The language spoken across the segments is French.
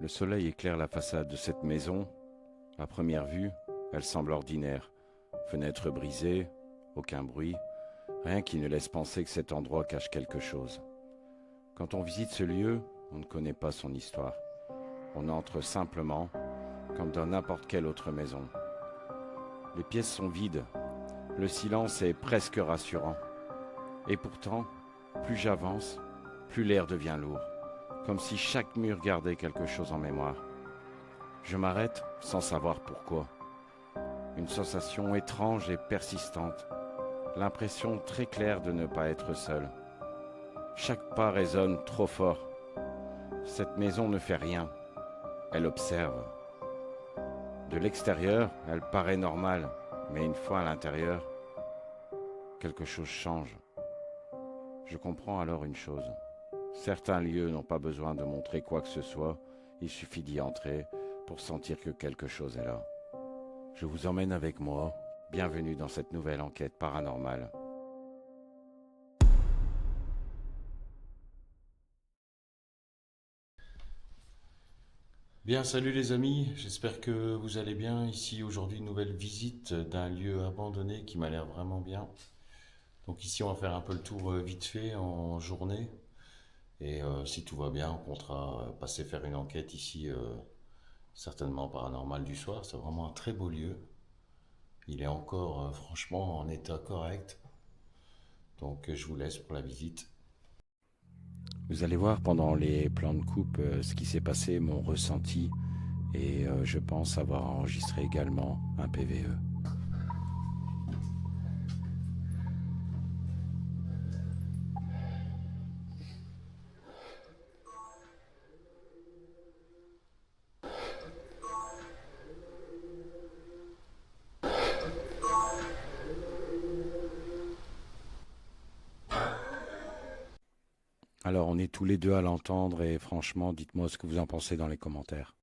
Le soleil éclaire la façade de cette maison. À première vue, elle semble ordinaire. Fenêtres brisées, aucun bruit, rien qui ne laisse penser que cet endroit cache quelque chose. Quand on visite ce lieu, on ne connaît pas son histoire. On entre simplement, comme dans n'importe quelle autre maison. Les pièces sont vides. Le silence est presque rassurant. Et pourtant, plus j'avance, plus l'air devient lourd, comme si chaque mur gardait quelque chose en mémoire. Je m'arrête sans savoir pourquoi. Une sensation étrange et persistante, l'impression très claire de ne pas être seul. Chaque pas résonne trop fort. Cette maison ne fait rien, elle observe. De l'extérieur, elle paraît normale, mais une fois à l'intérieur, quelque chose change. Je comprends alors une chose. Certains lieux n'ont pas besoin de montrer quoi que ce soit, il suffit d'y entrer pour sentir que quelque chose est là. Je vous emmène avec moi, bienvenue dans cette nouvelle enquête paranormale. Bien, salut les amis, j'espère que vous allez bien. Ici aujourd'hui une nouvelle visite d'un lieu abandonné qui m'a l'air vraiment bien. Donc ici on va faire un peu le tour vite fait en journée. Et si tout va bien, on comptera passer faire une enquête ici, certainement paranormale du soir. C'est vraiment un très beau lieu. Il est encore franchement en état correct. Donc je vous laisse pour la visite. Vous allez voir pendant les plans de coupe ce qui s'est passé, mon ressenti, et je pense avoir enregistré également un PVE. Alors on est tous les deux à l'entendre et franchement dites-moi ce que vous en pensez dans les commentaires.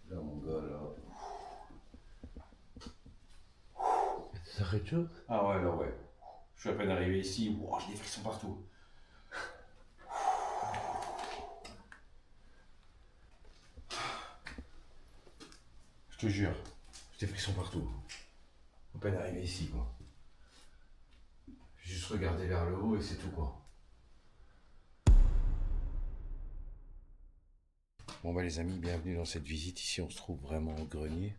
Là mon gars là. Ça ferait chaud. Ah ouais là ouais. Je suis à peine arrivé ici. Wow, j'ai des frissons partout. Je te jure, j'ai des frissons partout. À peine arrivé ici, quoi. J'ai juste regardé vers le haut et c'est tout, quoi. Bon bah les amis, bienvenue dans cette visite. Ici on se trouve vraiment au grenier.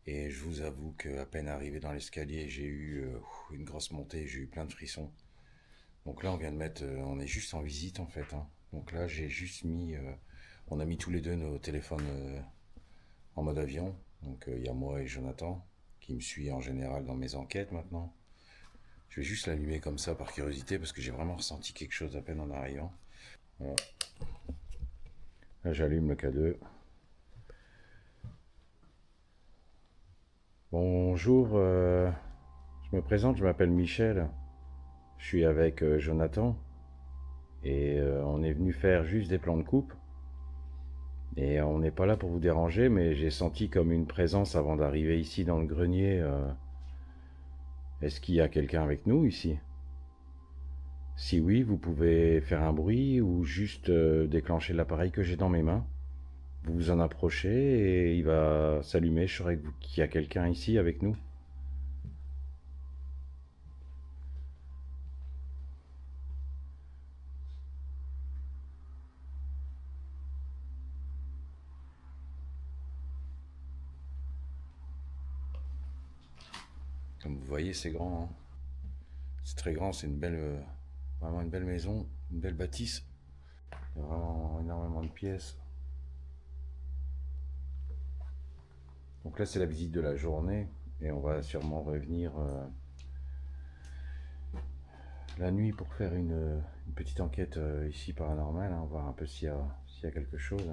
Et je vous avoue qu'à peine arrivé dans l'escalier, j'ai eu une grosse montée, j'ai eu plein de frissons. Donc là on vient de mettre, on est juste en visite en fait, hein. Donc là j'ai juste mis, on a mis tous les deux nos téléphones en mode avion. Donc il y a moi et Jonathan qui me suit en général dans mes enquêtes maintenant. Je vais juste l'allumer comme ça par curiosité parce que j'ai vraiment ressenti quelque chose à peine en arrivant. Voilà. Là j'allume le K2. Bonjour, je me présente, je m'appelle Michel. Je suis avec Jonathan et on est venu faire juste des plans de coupe. Et on n'est pas là pour vous déranger, mais j'ai senti comme une présence avant d'arriver ici dans le grenier. Est-ce qu'il y a quelqu'un avec nous ici? Si oui, vous pouvez faire un bruit ou juste déclencher l'appareil que j'ai dans mes mains. Vous vous en approchez et il va s'allumer. Je saurai qu'il y a quelqu'un ici avec nous. Comme vous voyez, c'est grand, hein. C'est très grand, c'est une belle, vraiment une belle maison, une belle bâtisse. Il y a vraiment énormément de pièces. Donc là, c'est la visite de la journée et on va sûrement revenir la nuit pour faire une petite enquête ici paranormale, hein, voir un peu s'il y a quelque chose.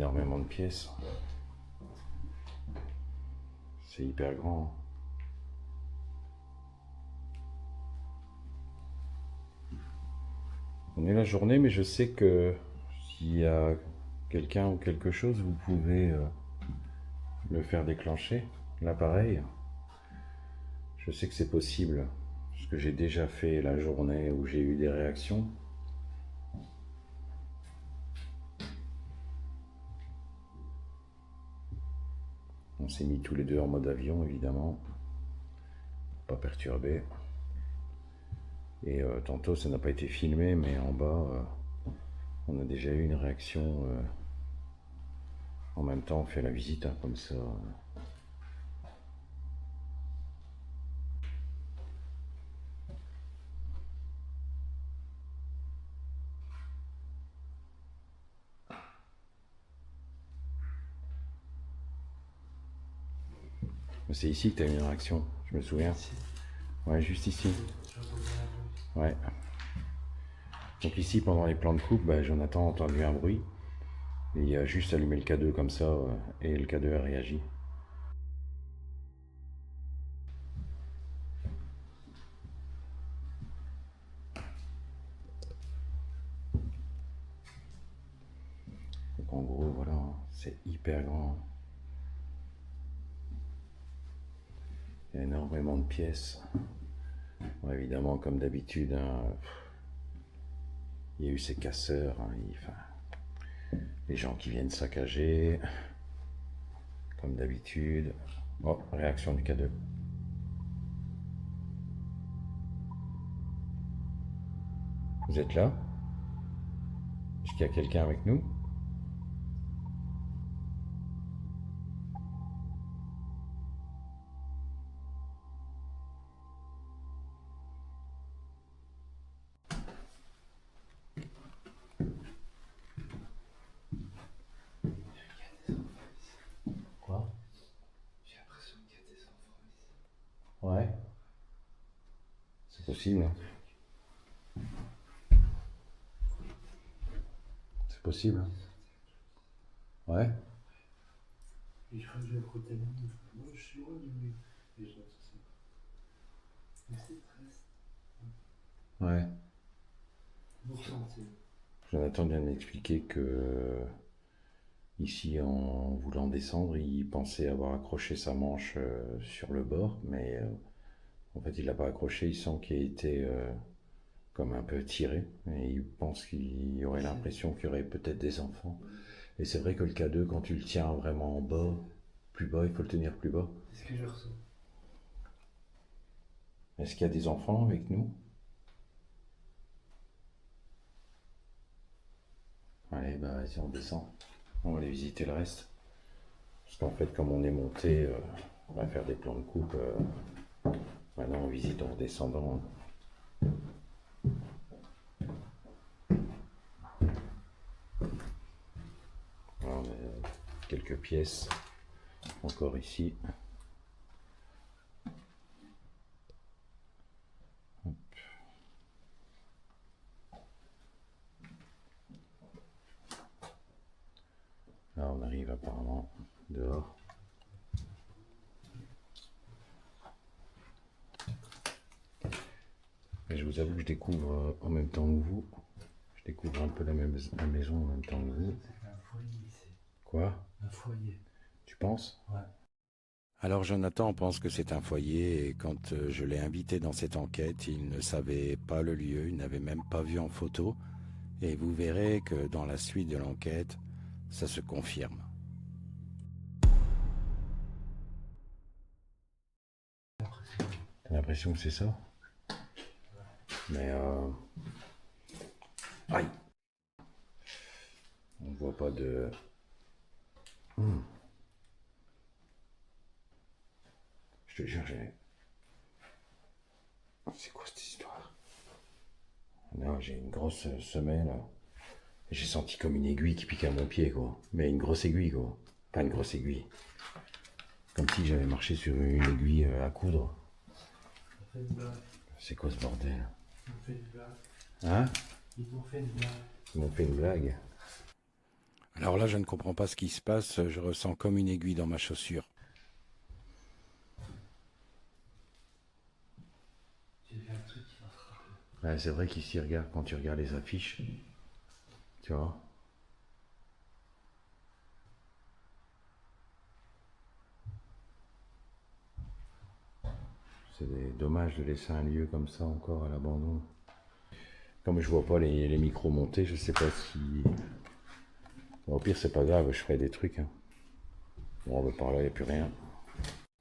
énormément de pièces. C'est hyper grand. On est la journée, mais je sais que s'il y a quelqu'un ou quelque chose, vous pouvez le faire déclencher, l'appareil. Je sais que c'est possible, parce que j'ai déjà fait la journée où j'ai eu des réactions. On s'est mis tous les deux en mode avion, évidemment, pour pas perturber. Et tantôt, ça n'a pas été filmé, mais en bas, on a déjà eu une réaction. En même temps, on fait la visite, hein, comme ça. C'est ici que tu as eu une réaction, je me souviens. Ouais, juste ici. Ouais. Donc ici, pendant les plans de coupe, bah, Jonathan a entendu un bruit. Et il a juste allumé le K2 comme ça, et le K2 a réagi. Donc en gros, voilà, hein, c'est hyper grand. Il y a énormément de pièces. Bon, évidemment, comme d'habitude, hein, il y a eu ces casseurs, hein, les gens qui viennent saccager, comme d'habitude. Oh, réaction du K2. Vous êtes là? Est-ce qu'il y a quelqu'un avec nous? Quoi? J'ai l'impression qu'il y a des enfants ici. Ouais. C'est possible. Hein. C'est possible. Hein. Ouais. Et je crois que j'ai un côté de moi, je suis loin du bruit. Les gens, ça c'est. Mais c'est triste. Ouais. Vous ressentez. Jonathan vient de m'expliquer que ici, en voulant descendre, il pensait avoir accroché sa manche sur le bord, mais en fait, il l'a pas accroché. Il sent qu'il a été comme un peu tiré, et il pense qu'il y aurait l'impression qu'il y aurait peut-être des enfants. Et c'est vrai que le K2, quand tu le tiens vraiment en bas, plus bas, il faut le tenir plus bas. C'est ce que je ressens. Est-ce qu'il y a des enfants avec nous? Allez, bah vas-y, on descend. On va aller visiter le reste. Parce qu'en fait, comme on est monté, on va faire des plans de coupe. Maintenant, on visite en redescendant. Voilà, on a quelques pièces encore ici. Hop. Là, on arrive apparemment dehors. Et je vous avoue que je découvre en même temps que vous. Je découvre un peu la maison en même temps que vous. C'est un foyer ici. Quoi? Un foyer. Tu penses? Ouais. Alors Jonathan pense que c'est un foyer et quand je l'ai invité dans cette enquête, il ne savait pas le lieu, il n'avait même pas vu en photo. Et vous verrez que dans la suite de l'enquête, ça se confirme. T'as l'impression que c'est ça? Mais aïe! On voit pas de... Je te jure, j'ai... C'est quoi cette histoire? Là, j'ai une grosse semelle. J'ai senti comme une aiguille qui piquait à mon pied, quoi. Mais une grosse aiguille, quoi. Pas une grosse aiguille. Comme si j'avais marché sur une aiguille à coudre. On fait une blague. C'est quoi ce bordel? On fait une blague. Hein? Ils m'ont fait une blague. Ils m'ont fait une blague. Alors là, je ne comprends pas ce qui se passe, je ressens comme une aiguille dans ma chaussure. J'ai vu un truc qui m'a frappé. Ouais, c'est vrai qu'ici, regarde, quand tu regardes les affiches, tu vois. Dommage de laisser un lieu comme ça encore à l'abandon. Comme je vois pas les micros montés, je sais pas si... Bon, au pire, c'est pas grave, je ferai des trucs. Hein. Bon, par là, il n'y a plus rien.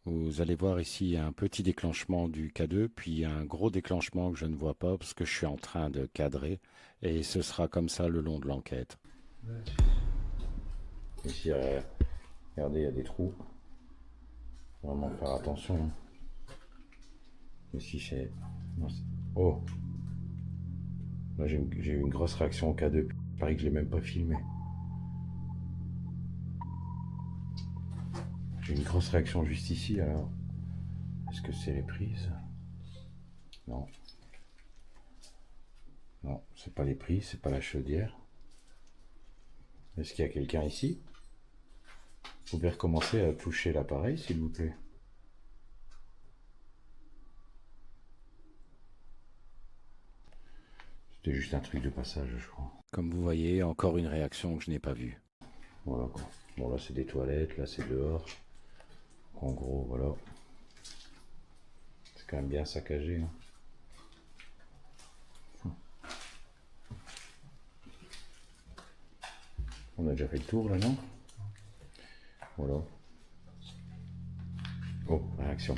Vous allez voir ici, il y a un petit déclenchement du K2, puis un gros déclenchement que je ne vois pas parce que je suis en train de cadrer. Et ce sera comme ça le long de l'enquête. Ici, regardez, il y a des trous. Vraiment faire attention. Hein. Ici, c'est... Oh! Là, j'ai eu une grosse réaction au K2. Il paraît que je l'ai même pas filmé. J'ai une grosse réaction juste ici, alors. Est-ce que c'est les prises? Non. Non, c'est pas les prises, c'est pas la chaudière. Est-ce qu'il y a quelqu'un ici? Vous pouvez recommencer à toucher l'appareil, s'il vous plaît. C'était juste un truc de passage, je crois. Comme vous voyez, encore une réaction que je n'ai pas vue. Voilà quoi. Bon, là, c'est des toilettes, là, c'est dehors. En gros, voilà. C'est quand même bien saccagé. Hein. On a déjà fait le tour, là, non? Voilà. Oh, réaction.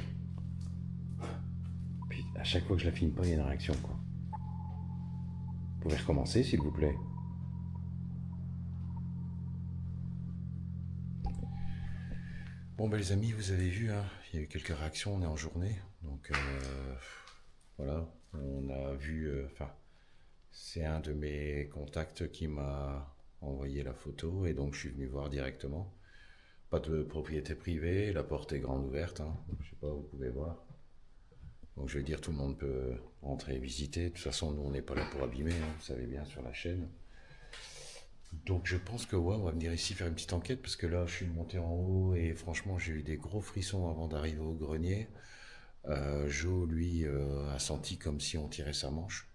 Puis, à chaque fois que je la filme pas, il y a une réaction, quoi. Vous pouvez recommencer, s'il vous plaît. Bon, ben les amis, vous avez vu, hein, il y a eu quelques réactions, on est en journée. Donc, voilà, on a vu... Enfin, c'est un de mes contacts qui m'a envoyé la photo et donc je suis venu voir directement. Pas de propriété privée, la porte est grande ouverte, hein, je sais pas, vous pouvez voir. Donc je vais dire, tout le monde peut entrer et visiter. De toute façon, nous, on n'est pas là pour abîmer, hein, vous savez bien, sur la chaîne. Donc je pense que ouais, on va venir ici faire une petite enquête parce que là, je suis monté en haut et franchement, j'ai eu des gros frissons avant d'arriver au grenier. Joe, lui, a senti comme si on tirait sa manche.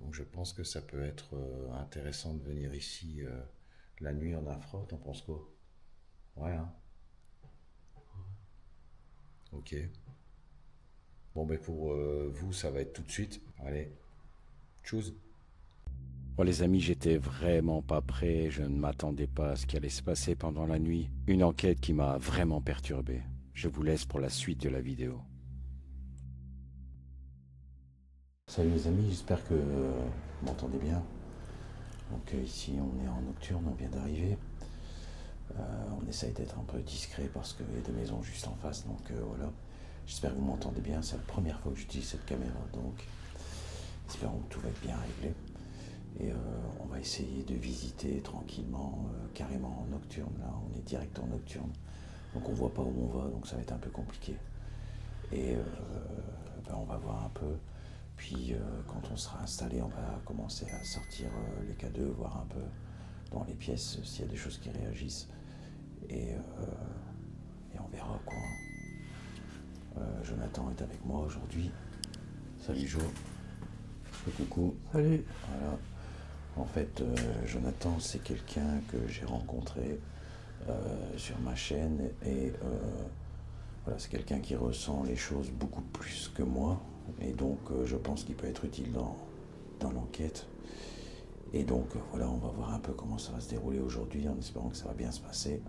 Donc je pense que ça peut être intéressant de venir ici la nuit en infra. T'en penses quoi? Ouais, hein? Ok. Bon, ben pour vous, ça va être tout de suite. Allez, tchuss. Bon les amis, j'étais vraiment pas prêt, je ne m'attendais pas à ce qui allait se passer pendant la nuit. Une enquête qui m'a vraiment perturbé. Je vous laisse pour la suite de la vidéo. Salut les amis, j'espère que vous m'entendez bien. Donc ici on est en nocturne, on vient d'arriver. On essaye d'être un peu discret parce qu'il y a des maisons juste en face, donc voilà. J'espère que vous m'entendez bien, c'est la première fois que j'utilise cette caméra, donc espérons que tout va être bien réglé. Et on va essayer de visiter tranquillement, carrément en nocturne, là on est direct en nocturne. Donc on voit pas où on va, donc ça va être un peu compliqué. Et ben, on va voir un peu. Puis quand on sera installé, on va commencer à sortir les K2, voir un peu dans les pièces s'il y a des choses qui réagissent. Et on verra quoi. Jonathan est avec moi aujourd'hui. Salut Jo. Coucou. Salut. Voilà. En fait, Jonathan, c'est quelqu'un que j'ai rencontré sur ma chaîne et voilà, c'est quelqu'un qui ressent les choses beaucoup plus que moi et donc je pense qu'il peut être utile dans l'enquête. Et donc voilà, on va voir un peu comment ça va se dérouler aujourd'hui en espérant que ça va bien se passer.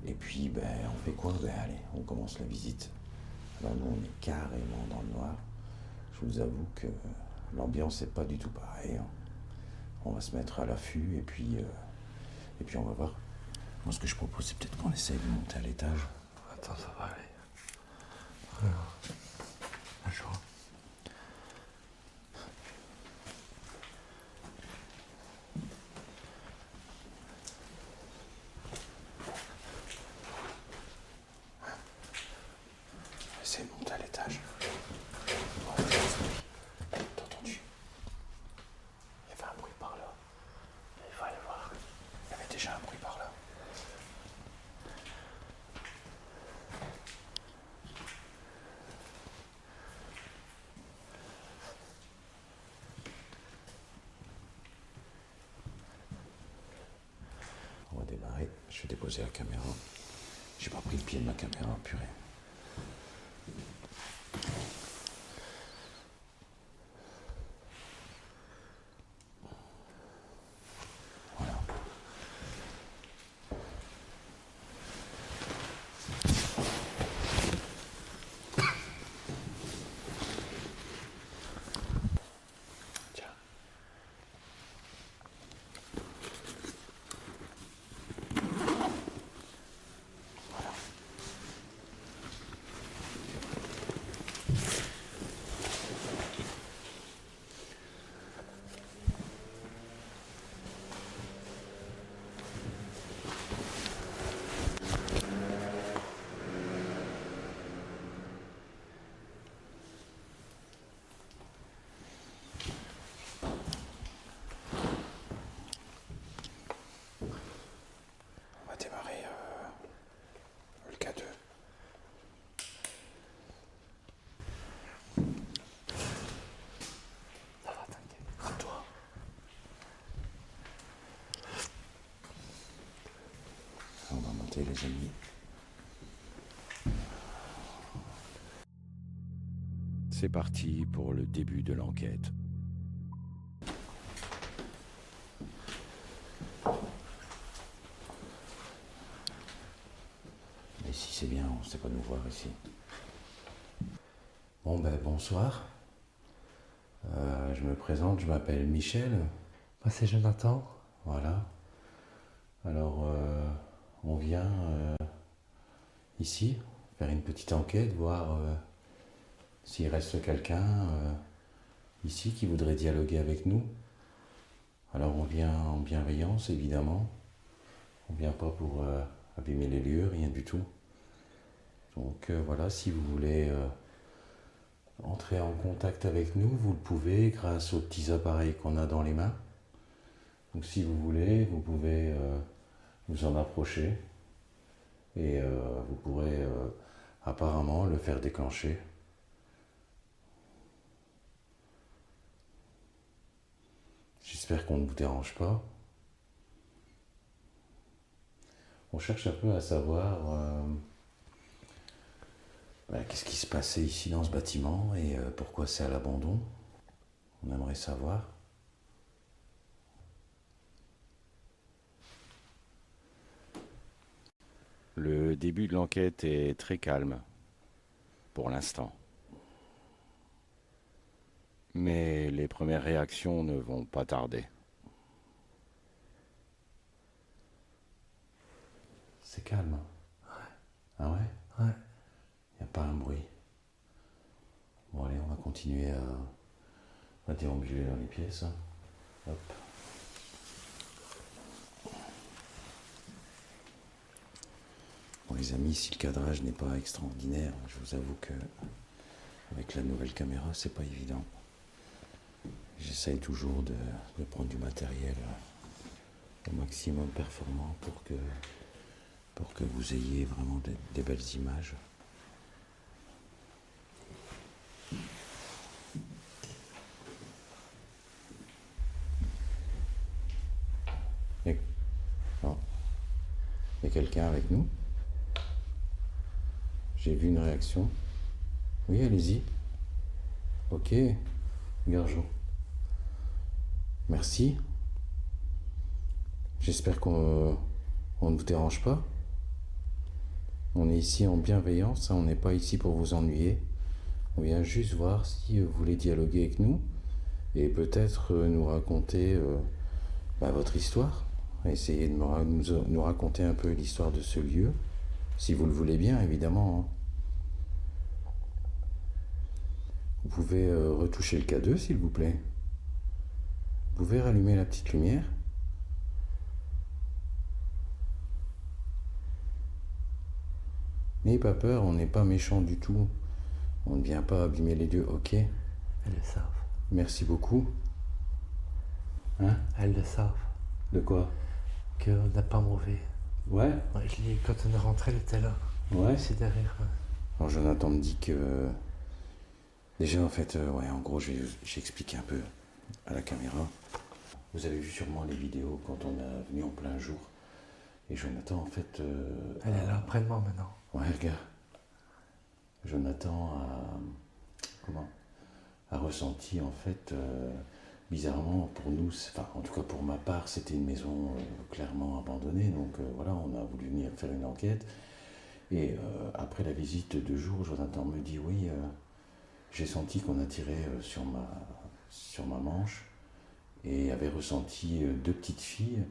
Et puis ben on fait quoi? Ben allez, on commence la visite. Alors nous on est carrément dans le noir. Je vous avoue que l'ambiance n'est pas du tout pareille. Hein. On va se mettre à l'affût et puis on va voir. Moi ce que je propose c'est peut-être qu'on essaye de monter à l'étage. Attends, ça va aller. Bonjour. Essaye de monter à l'étage. T'as entendu? Il y avait un bruit par là. Il faut aller voir. j'ai déposé la caméra. J'ai pas pris le pied de ma caméra, purée. Voilà. Tiens. Voilà. On va démarrer le K2. Ça va, t'inquiète. À toi. On va monter les amis. C'est parti pour le début de l'enquête. Mais si c'est bien, on ne sait pas nous voir ici. Bon ben bonsoir. Je me présente, je m'appelle Michel. Moi, c'est Jonathan. Voilà. Alors on vient ici faire une petite enquête, voir s'il reste quelqu'un ici qui voudrait dialoguer avec nous. Alors on vient en bienveillance évidemment. On vient pas pour abîmer les lieux, rien du tout. Donc voilà, si vous voulez entrer en contact avec nous, vous le pouvez grâce aux petits appareils qu'on a dans les mains. Donc si vous voulez, vous pouvez vous en approcher et vous pourrez apparemment le faire déclencher. J'espère qu'on ne vous dérange pas. On cherche un peu à savoir qu'est-ce qui se passait ici dans ce bâtiment et pourquoi c'est à l'abandon. On aimerait savoir. Le début de l'enquête est très calme, pour l'instant. Mais les premières réactions ne vont pas tarder. C'est calme. Ouais. Ah ouais? Ouais. Il n'y a pas un bruit. Bon allez, on va continuer à déambuler dans les pièces. Hop. Bon les amis, si le cadrage n'est pas extraordinaire, je vous avoue que avec la nouvelle caméra, c'est pas évident. J'essaye toujours de prendre du matériel au maximum performant pour que vous ayez vraiment des belles images. Il y a quelqu'un avec nous? J'ai vu une réaction. Oui, allez-y. Ok, Gargeot. Merci. J'espère qu'on ne vous dérange pas. On est ici en bienveillance, hein, on n'est pas ici pour vous ennuyer. On vient juste voir si vous voulez dialoguer avec nous et peut-être nous raconter votre histoire. Essayez de nous raconter un peu l'histoire de ce lieu, si vous le voulez bien, évidemment. Hein. Vous pouvez retoucher le K2, s'il vous plaît. Vous pouvez rallumer la petite lumière. N'ayez pas peur, on n'est pas méchant du tout. On ne vient pas abîmer les lieux, ok? Elles le savent. Merci beaucoup. Hein? Elles le savent. De quoi? Qu'on n'est pas mauvais. Ouais? Ouais, quand on est rentré, elle était là. Ouais? C'est derrière. Alors Jonathan me dit que... Déjà en fait, en gros j'explique un peu à la caméra. Vous avez vu sûrement les vidéos quand on est venu en plein jour. Et Jonathan, en fait... Elle est là, près de moi maintenant. Ouais, regarde. Jonathan a ressenti, en fait, bizarrement, pour nous, enfin, en tout cas pour ma part, c'était une maison clairement abandonnée. Donc voilà, on a voulu venir faire une enquête. Et après la visite de 2 jours, Jonathan me dit, oui, j'ai senti qu'on a tiré sur ma manche et avait ressenti 2 petites filles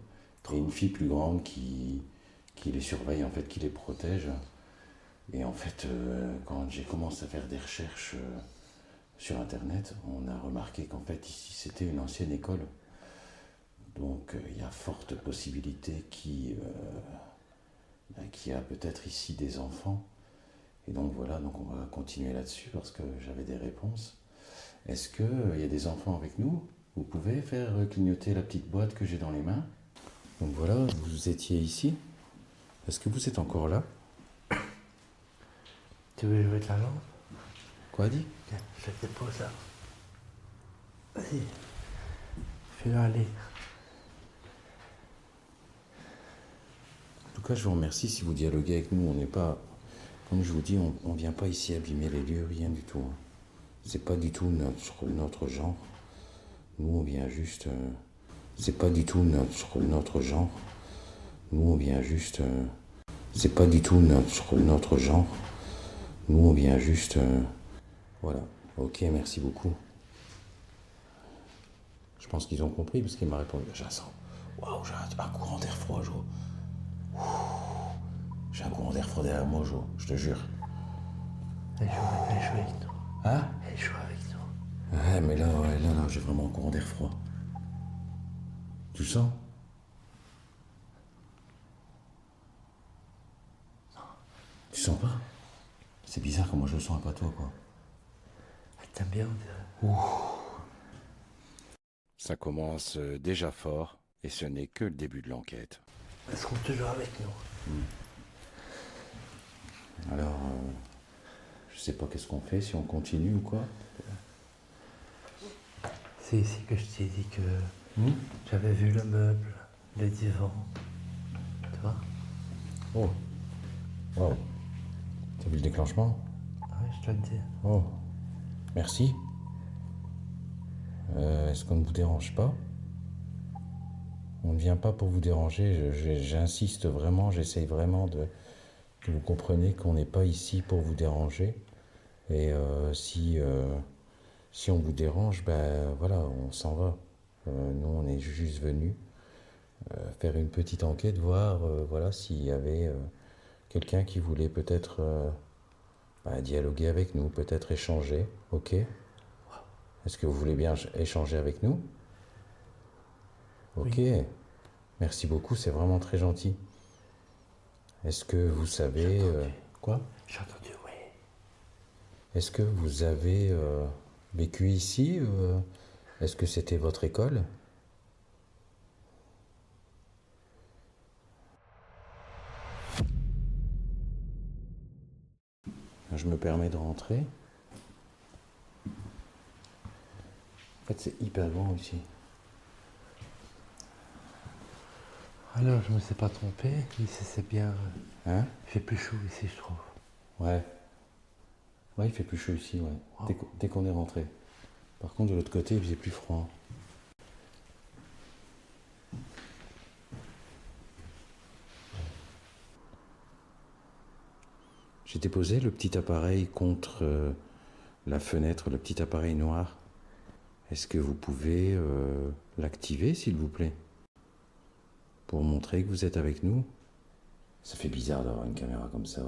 et une fille plus grande qui les surveille, en fait, qui les protège. Et en fait, quand j'ai commencé à faire des recherches sur Internet, on a remarqué qu'en fait, ici, c'était une ancienne école. Donc, il y a forte possibilité qu'il y a peut-être ici des enfants. Et donc, voilà, donc on va continuer là-dessus parce que j'avais des réponses. Est-ce qu'il y a des enfants avec nous? Vous pouvez faire clignoter la petite boîte que j'ai dans les mains. Donc voilà, vous étiez ici. Est-ce que vous êtes encore là? Tu veux jouer de la lampe? Quoi, dit? Tiens, je te dépose là. Vas-y. Fais-le aller. En tout cas, je vous remercie si vous dialoguez avec nous. On n'est pas, comme je vous dis, on ne vient pas ici abîmer les lieux, rien du tout. C'est pas du tout notre genre. Nous, on vient juste. C'est pas du tout notre genre. Nous, on vient juste. C'est pas du tout notre genre. Nous, on vient juste. Voilà. Ok, merci beaucoup. Je pense qu'ils ont compris parce qu'il m'a répondu. J'ai un sang. Waouh, j'ai un courant d'air froid, Jo. J'ai un courant d'air froid derrière moi, Jo. Je te jure. Elle joue avec nous. Hein? Elle joue avec nous. Ouais, mais là, j'ai vraiment un courant d'air froid. Tu le sens? Tu sens pas? C'est bizarre comment je le sens, pas toi, quoi. Elle t'aime bien, on dirait. Ça commence déjà fort et ce n'est que le début de l'enquête. Elles seront toujours avec nous. Alors, je sais pas qu'est-ce qu'on fait, si on continue ou quoi. C'est ici que je t'ai dit que j'avais vu le meuble, le divan. Tu vois? Oh. Wow. T'as vu le déclenchement? Oui, je te le dis. Oh. Merci. Est-ce qu'on ne vous dérange pas? On ne vient pas pour vous déranger, j'insiste vraiment, j'essaye vraiment que vous compreniez qu'on n'est pas ici pour vous déranger. Et si on vous dérange, ben voilà, on s'en va. Nous, on est juste venus faire une petite enquête, voir voilà, s'il y avait quelqu'un qui voulait peut-être dialoguer avec nous, peut-être échanger. Ok? Est-ce que vous voulez bien échanger avec nous? Ok. Oui. Merci beaucoup, c'est vraiment très gentil. Est-ce que vous savez... quoi? J'ai entendu, oui. Est-ce que vous avez vécu ici? Est-ce que c'était votre école? Je me permets de rentrer. En fait, c'est hyper grand ici. Alors, je me suis pas trompé. Ici, c'est bien. Hein? Il fait plus chaud ici, je trouve. Ouais. Ouais, il fait plus chaud ici, ouais. Wow. Dès qu'on est rentré. Par contre, de l'autre côté, il faisait plus froid. J'ai déposé le petit appareil contre la fenêtre, le petit appareil noir. Est-ce que vous pouvez l'activer, s'il vous plaît? Pour montrer que vous êtes avec nous. Ça fait bizarre d'avoir une caméra comme ça.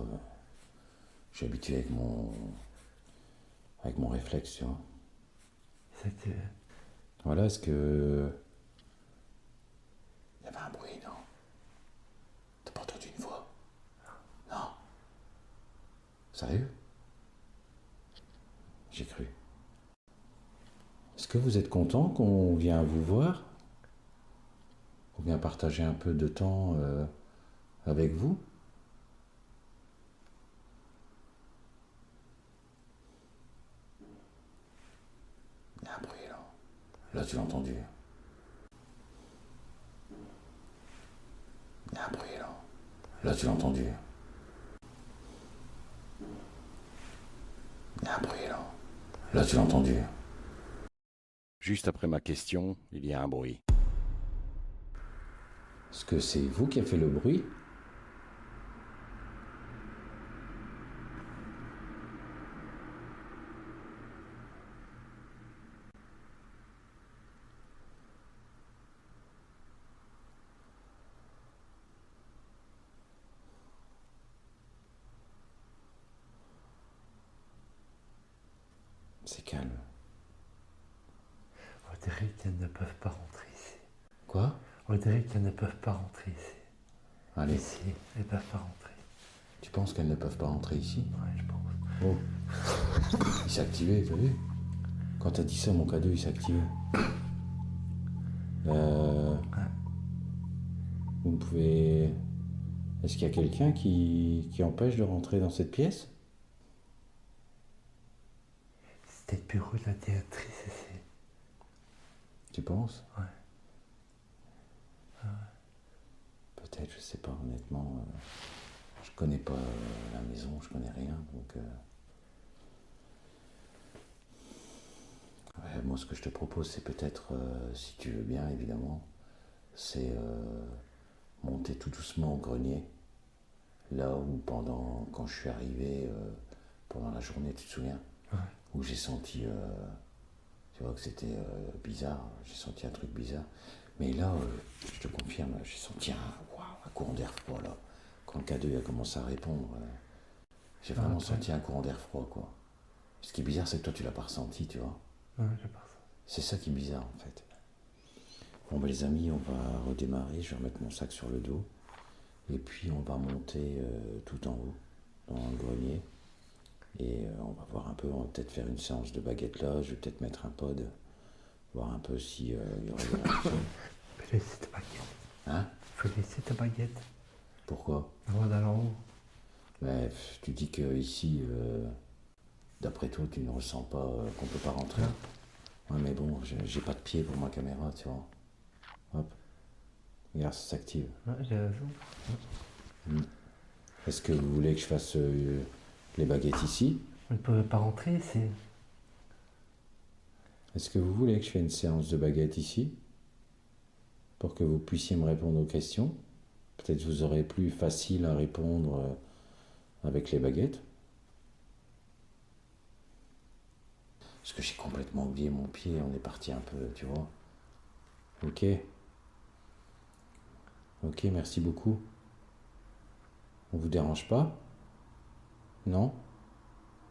Je suis habitué avec mon réflexe, tu vois. C'était. Voilà, est-ce que... Il y avait un bruit, non? T'as pas entendu une voix? Non? Sérieux? J'ai cru. Est-ce que vous êtes content qu'on vienne vous voir? Qu'on vienne partager un peu de temps avec vous? Il y a un bruit, là. Là, tu l'as entendu. Il y a un bruit, là. Là, tu l'as entendu. Il y a un bruit, là. Là, tu l'as entendu. Juste après ma question, il y a un bruit. Est-ce que c'est vous qui avez fait le bruit? C'est calme. On dirait qu'elles ne peuvent pas rentrer ici. Quoi? On dirait qu'elles ne peuvent pas rentrer ici. Allez, Ici, elles ne peuvent pas rentrer. tu penses qu'elles ne peuvent pas rentrer ici? Ouais, je pense. Oh, il s'est activé, t'as vu? Quand t'as dit ça, mon cadeau, il s'est activé. Vous pouvez... Est-ce qu'il y a quelqu'un qui empêche de rentrer dans cette pièce? C'était le bureau de la directrice ici. Tu penses? Ouais. Peut-être, je sais pas, honnêtement. Je connais pas la maison, je connais rien, donc... Ouais, moi, ce que je te propose, c'est peut-être, si tu veux bien, évidemment, c'est monter tout doucement au grenier. Là où, quand je suis arrivé, pendant la journée, tu te souviens? Ouais. Où j'ai senti, tu vois, que c'était bizarre, j'ai senti un truc bizarre. Mais là, je te confirme, j'ai senti un courant d'air froid, là. Quand le K2 a commencé à répondre, j'ai vraiment senti un courant d'air froid, quoi. Ce qui est bizarre, c'est que toi, tu l'as pas ressenti, tu vois. Ouais, je pense. C'est ça qui est bizarre, en fait. Bon, ben, les amis, on va redémarrer, je vais remettre mon sac sur le dos. Et puis, on va monter tout en haut, dans le grenier. Et on va voir un peu, on va peut-être faire une séance de baguette là, je vais peut-être mettre un pod, voir un peu si il y aurait des réactions. Faut laisser ta baguette. Hein? Faut laisser ta baguette. Pourquoi? Avant d'aller en haut. Mais tu dis que ici, d'après toi, tu ne ressens pas qu'on peut pas rentrer. Ouais, mais bon, j'ai pas de pied pour ma caméra, tu vois. Hop. Regarde, ça s'active. Ouais, j'ai raison. Est-ce que vous voulez que je fasse les baguettes ici? Vous ne pouvez pas rentrer ici. Est-ce que vous voulez que je fasse une séance de baguettes ici? Pour que vous puissiez me répondre aux questions? Peut-être vous aurez plus facile à répondre avec les baguettes. Parce que j'ai complètement oublié mon pied, on est parti un peu, tu vois. Ok. Ok, merci beaucoup. On vous dérange pas? Non?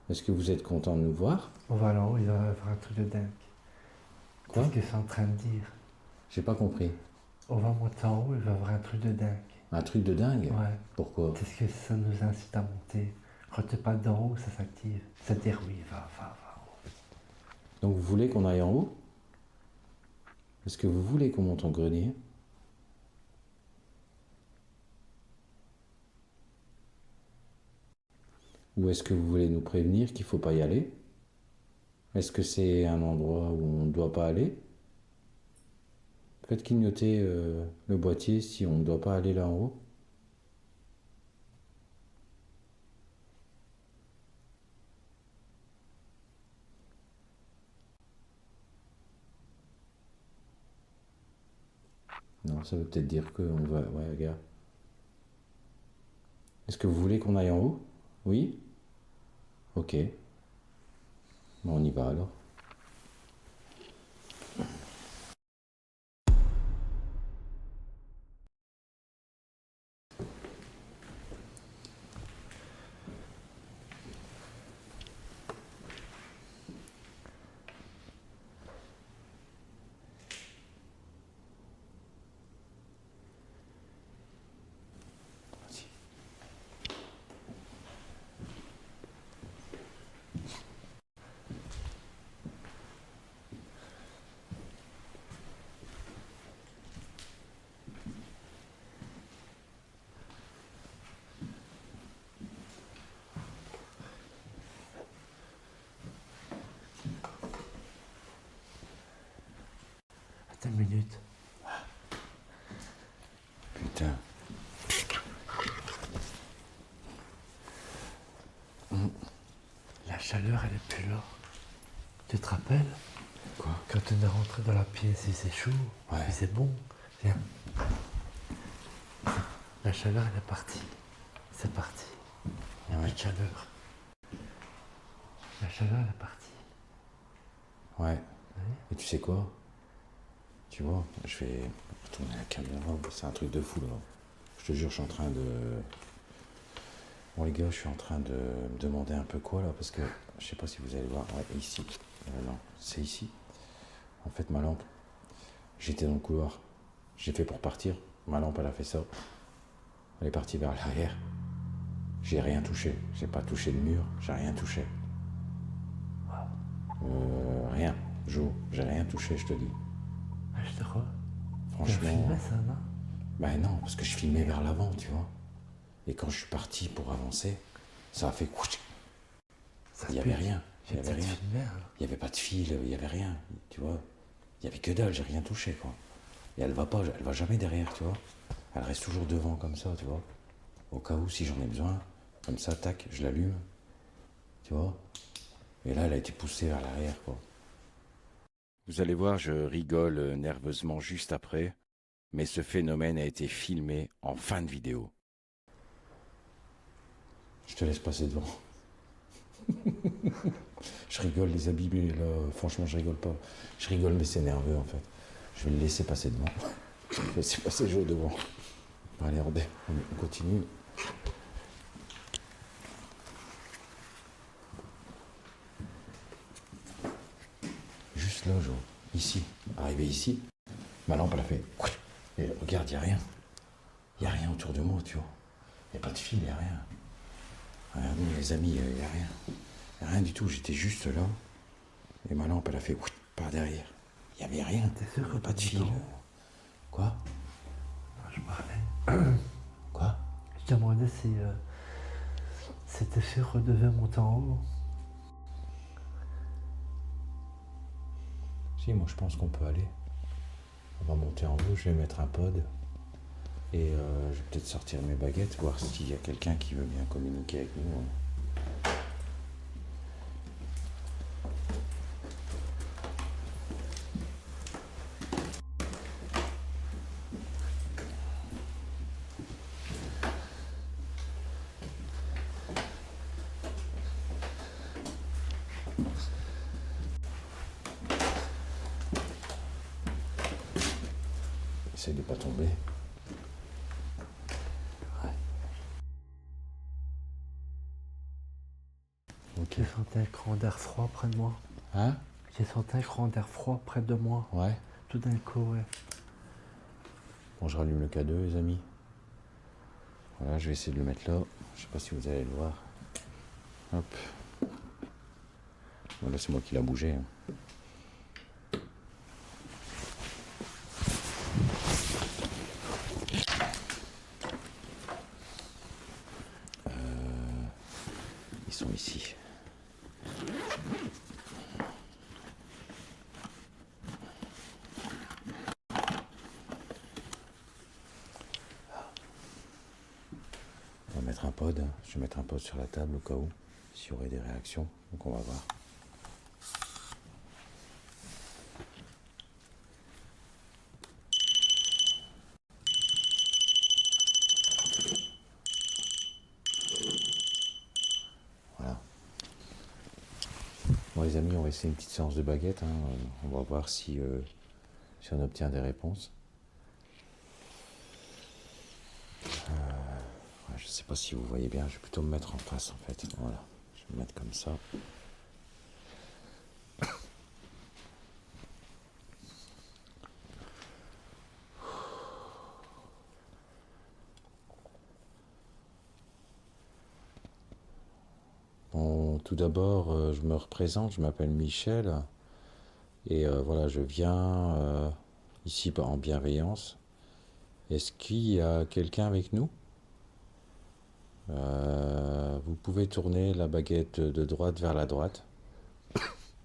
Est-ce que vous êtes content de nous voir? On va aller en haut, il va faire un truc de dingue. Quoi? Qu'est-ce que c'est en train de dire? J'ai pas compris. On va monter en haut, il va avoir un truc de dingue. Un truc de dingue? Ouais. Pourquoi? Qu'est-ce que ça nous incite à monter? Quand tu pas d'en haut, ça s'active. Ça te dit oui, va en haut. Donc vous voulez qu'on aille en haut? Est-ce que vous voulez qu'on monte en grenier? Ou est-ce que vous voulez nous prévenir qu'il ne faut pas y aller? Est-ce que c'est un endroit où on ne doit pas aller? Faites clignoter le boîtier si on ne doit pas aller là en haut. Non, ça veut peut-être dire qu'on va... Ouais, regarde. Est-ce que vous voulez qu'on aille en haut? Oui? Ok. Bon, on y va alors. Vas-y. Attends une minute. Putain. chaleur, elle est plus là. Tu te rappelles? Quoi? Quand on est rentré dans la pièce, il faisait chaud, Ouais. il faisait bon. Viens. La chaleur, elle est partie. C'est parti. Il n'y a Ouais. plus de chaleur. La chaleur, elle est partie. Ouais. Et tu sais quoi? Tu vois, je vais retourner la caméra, c'est un truc de fou là. Je te jure, je suis en train de... Bon les gars, je suis en train de me demander un peu quoi là, parce que je sais pas si vous allez voir. Ouais, ici. Non, c'est ici. En fait, ma lampe, j'étais dans le couloir. J'ai fait pour partir. Ma lampe, elle a fait ça. Elle est partie vers l'arrière. J'ai rien touché. J'ai pas touché le mur. J'ai rien touché. Rien. Jo, j'ai rien touché, je te dis. Ah, je te crois. Tu as Franchement. filmé ça, non? Ben non, parce que je filmais vers l'avant, tu vois. Et quand je suis parti pour avancer, ça a fait couch. Il n'y avait rien. Il n'y avait rien. Filmé, hein. Il n'y avait pas de fil, il n'y avait rien. Tu vois. Il n'y avait que dalle, j'ai rien touché, quoi. Et elle va pas, elle va jamais derrière, tu vois. Elle reste toujours devant comme ça, tu vois. Au cas où, si j'en ai besoin, comme ça, tac, je l'allume. Tu vois. Et là, elle a été poussée vers l'arrière, quoi. Vous allez voir, je rigole nerveusement juste après, mais ce phénomène a été filmé en fin de vidéo. Je te laisse passer devant. Je rigole, les habits, mais là, franchement, je rigole pas. Je rigole, mais c'est nerveux, en fait. Je vais le laisser passer devant. Je vais laisser passer Joe devant. Allez, on continue. Juste là, Joe. Ici. Arrivé ici, ma lampe, elle a fait... Et regarde, il n'y a rien. Il n'y a rien autour de moi, tu vois. Il n'y a pas de fil, il n'y a rien. Regardez, les amis, il n'y a rien. Il n'y a rien du tout. J'étais juste là. Et ma lampe, elle a fait par derrière. Il n'y avait rien. T'es sûr que Pas de t'as fil. dit non? Quoi? Je parlais. Quoi? Je demandais si c'était sûr qu'on devait monter en haut. Si, moi je pense qu'on peut aller. On va monter en haut, je vais mettre un pod. Et je vais peut-être sortir mes baguettes, voir s'il y a quelqu'un qui veut bien communiquer avec nous. Essaye de pas tomber. Ouais. Ok. J'ai senti un courant d'air froid près de moi. Hein? J'ai senti un courant d'air froid près de moi. Ouais. Tout d'un coup, ouais. Bon, je rallume le K2, les amis. Voilà, je vais essayer de le mettre là. Je sais pas si vous allez le voir. Hop. Voilà, c'est moi qui l'a bougé. Hein. Ils sont ici. On va mettre un pod. Je vais mettre un pod sur la table au cas où, s'il y aurait des réactions. Donc on va voir. Voilà. Bon les amis, on va essayer une petite séance de baguette. Hein. On va voir si on obtient des réponses. Ouais, je sais pas si vous voyez bien, je vais plutôt me mettre en face en fait. Voilà, je vais me mettre comme ça. Bon, tout d'abord, je me représente, je m'appelle Michel. Et voilà, je viens ici en bienveillance. Est-ce qu'il y a quelqu'un avec nous? Vous pouvez tourner la baguette de droite vers la droite.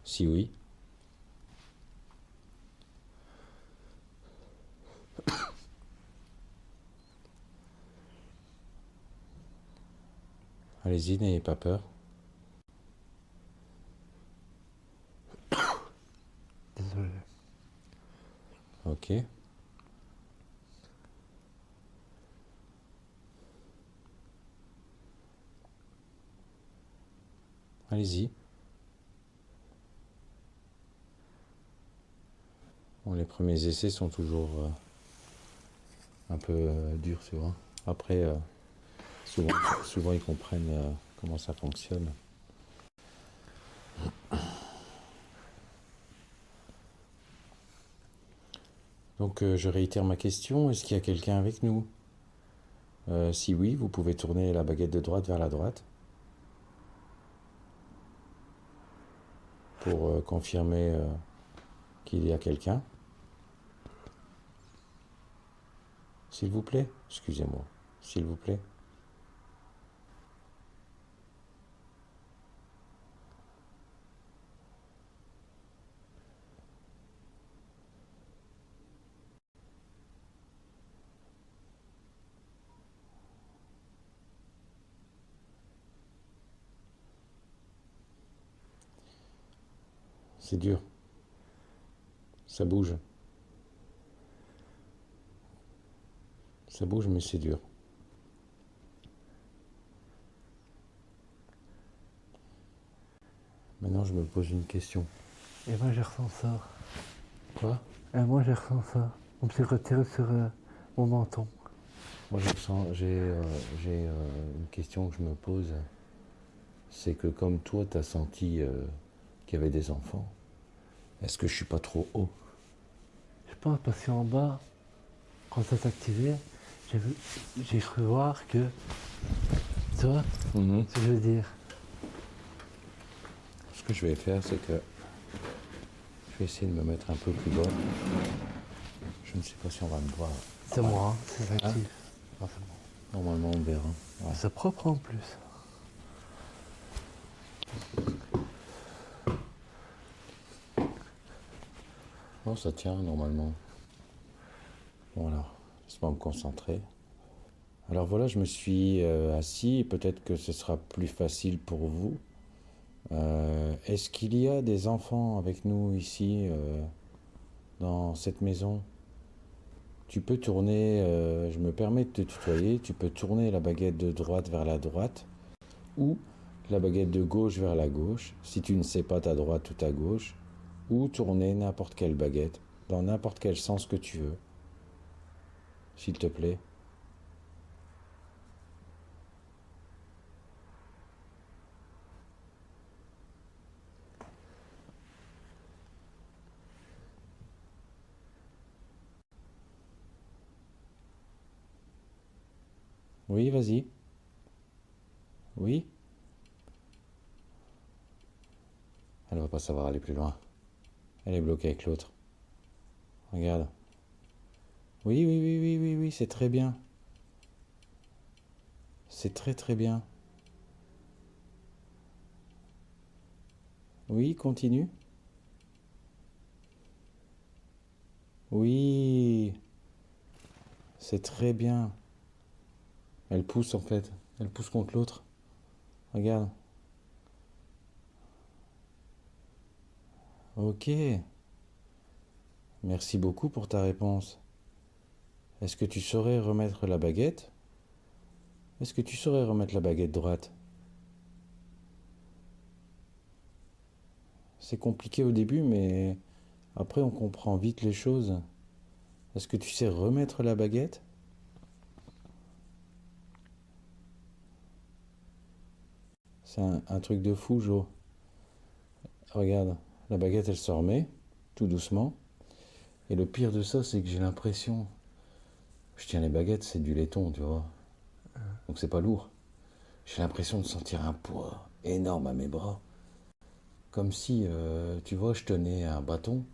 Si oui. Allez-y, n'ayez pas peur. Ok. Allez-y. Bon, les premiers essais sont toujours un peu durs, tu vois. Après, souvent ils comprennent comment ça fonctionne. Donc je réitère ma question, est-ce qu'il y a quelqu'un avec nous? Si oui, vous pouvez tourner la baguette de droite vers la droite pour confirmer qu'il y a quelqu'un. S'il vous plaît, excusez-moi, s'il vous plaît. C'est dur. Ça bouge. Ça bouge, mais c'est dur. Maintenant, je me pose une question. Et moi, je ressens ça. Quoi? Et moi, je ressens ça. On me s'est retiré sur mon menton. Moi, j'ai une question que je me pose. C'est que comme toi, tu as senti qu'il y avait des enfants, est-ce que je suis pas trop haut? Je pense parce qu'en bas, quand ça s'est activé, j'ai cru voir que... Tu vois ce que je veux dire? Ce que je vais faire, c'est que je vais essayer de me mettre un peu plus bas. Je ne sais pas si on va me voir. C'est moi, hein, c'est actif. Non, c'est moi. Normalement, on verra. Ouais. C'est propre en plus. Non, ça tient normalement. Bon alors, laisse-moi me concentrer. Alors voilà, je me suis assis. Peut-être que ce sera plus facile pour vous. Est-ce qu'il y a des enfants avec nous ici, dans cette maison? Tu peux tourner, je me permets de te tutoyer, tu peux tourner la baguette de droite vers la droite ou la baguette de gauche vers la gauche, si tu ne sais pas ta droite ou ta gauche, ou tourner n'importe quelle baguette, dans n'importe quel sens que tu veux, s'il te plaît. Oui, vas-y. Oui. Elle va pas savoir aller plus loin. Elle est bloquée avec l'autre. Regarde. Oui, oui, oui, oui, oui, oui, c'est très bien. C'est très très bien. Oui, continue. Oui, c'est très bien. Elle pousse en fait. Elle pousse contre l'autre. Regarde. Ok. Merci beaucoup pour ta réponse. Est-ce que tu saurais remettre la baguette? Est-ce que tu saurais remettre la baguette droite? C'est compliqué au début, mais après on comprend vite les choses. Est-ce que tu sais remettre la baguette? C'est un truc de fou, Jo. Regarde, la baguette elle se remet, tout doucement. Et le pire de ça, c'est que j'ai l'impression... Je tiens les baguettes, c'est du laiton, tu vois. Donc c'est pas lourd. J'ai l'impression de sentir un poids énorme à mes bras. Comme si, tu vois, je tenais un bâton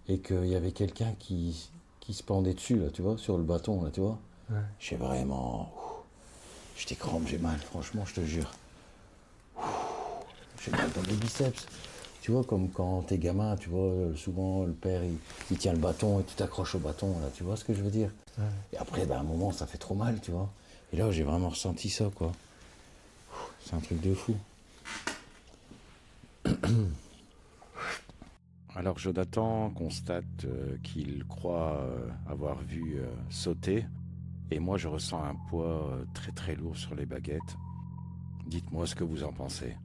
et qu'il y avait quelqu'un qui se pendait dessus, là, tu vois, sur le bâton, là, tu vois. Ouais. J'ai vraiment... J'ai des crampes, j'ai mal, franchement, je te jure. J'ai mal dans les biceps. Tu vois, comme quand t'es gamin, tu vois, souvent le père, il tient le bâton et tu t'accroches au bâton, là, tu vois ce que je veux dire? Ouais. Et après, ben, à un moment, ça fait trop mal, tu vois. Et là, j'ai vraiment ressenti ça, quoi. C'est un truc de fou. Alors Jonathan constate qu'il croit avoir vu sauter, et moi je ressens un poids très très lourd sur les baguettes. Dites-moi ce que vous en pensez.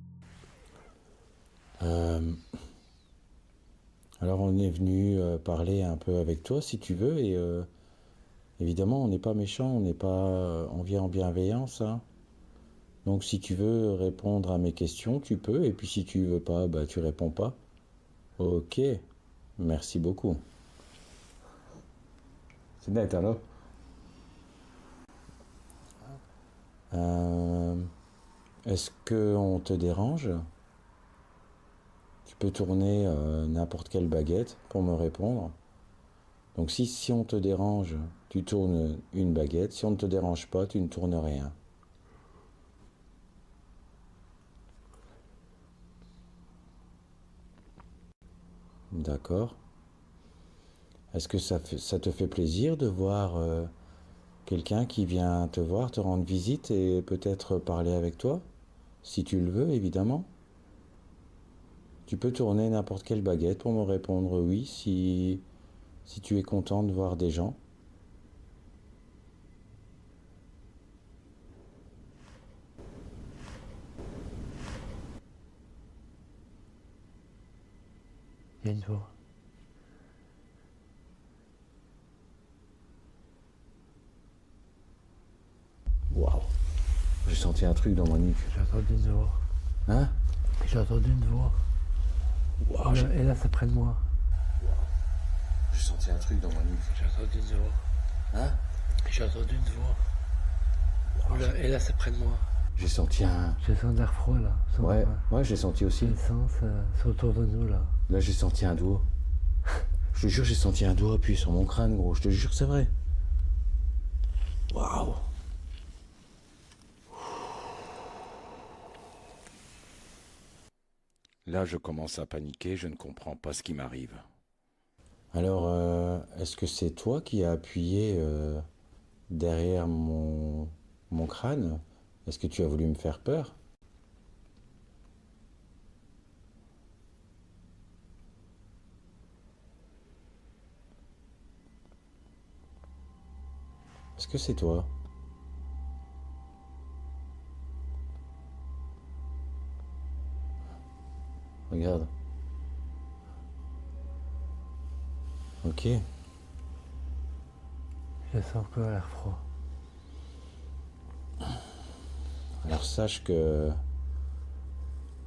Alors on est venu parler un peu avec toi si tu veux et évidemment on n'est pas méchant, on n'est pas, on vient en bienveillance, hein. Donc si tu veux répondre à mes questions, tu peux et puis si tu veux pas, bah tu réponds pas. Ok, merci beaucoup. C'est net alors. Est-ce que on te dérange? Tu peux tourner n'importe quelle baguette pour me répondre. Donc si on te dérange, tu tournes une baguette. Si on ne te dérange pas, tu ne tournes rien. D'accord. Est-ce que ça te fait plaisir de voir quelqu'un qui vient te voir, te rendre visite et peut-être parler avec toi? Si tu le veux, évidemment. Tu peux tourner n'importe quelle baguette pour me répondre oui si tu es content de voir des gens. Il y a une voix. Waouh. J'ai senti un truc dans mon nuque. J'ai entendu une voix. Hein? J'ai entendu une voix. Waouh, Et là, c'est près de moi. j'ai senti un truc dans mon nuque. J'ai entendu une voix. Hein? J'ai entendu une voix. Et là, c'est près de moi. J'ai senti un... J'ai senti l'air froid là. Ouais, j'ai senti aussi. L'essence, c'est autour de nous là. Là, j'ai senti un doigt. Je te jure, j'ai senti un doigt appuyé sur mon crâne, gros. Je te jure, c'est vrai. Waouh. Là, je commence à paniquer, je ne comprends pas ce qui m'arrive. Alors, est-ce que c'est toi qui as appuyé derrière mon crâne? Est-ce que tu as voulu me faire peur? Est-ce que c'est toi? Regarde. Ok. J'ai senti encore l'air froid. Alors sache que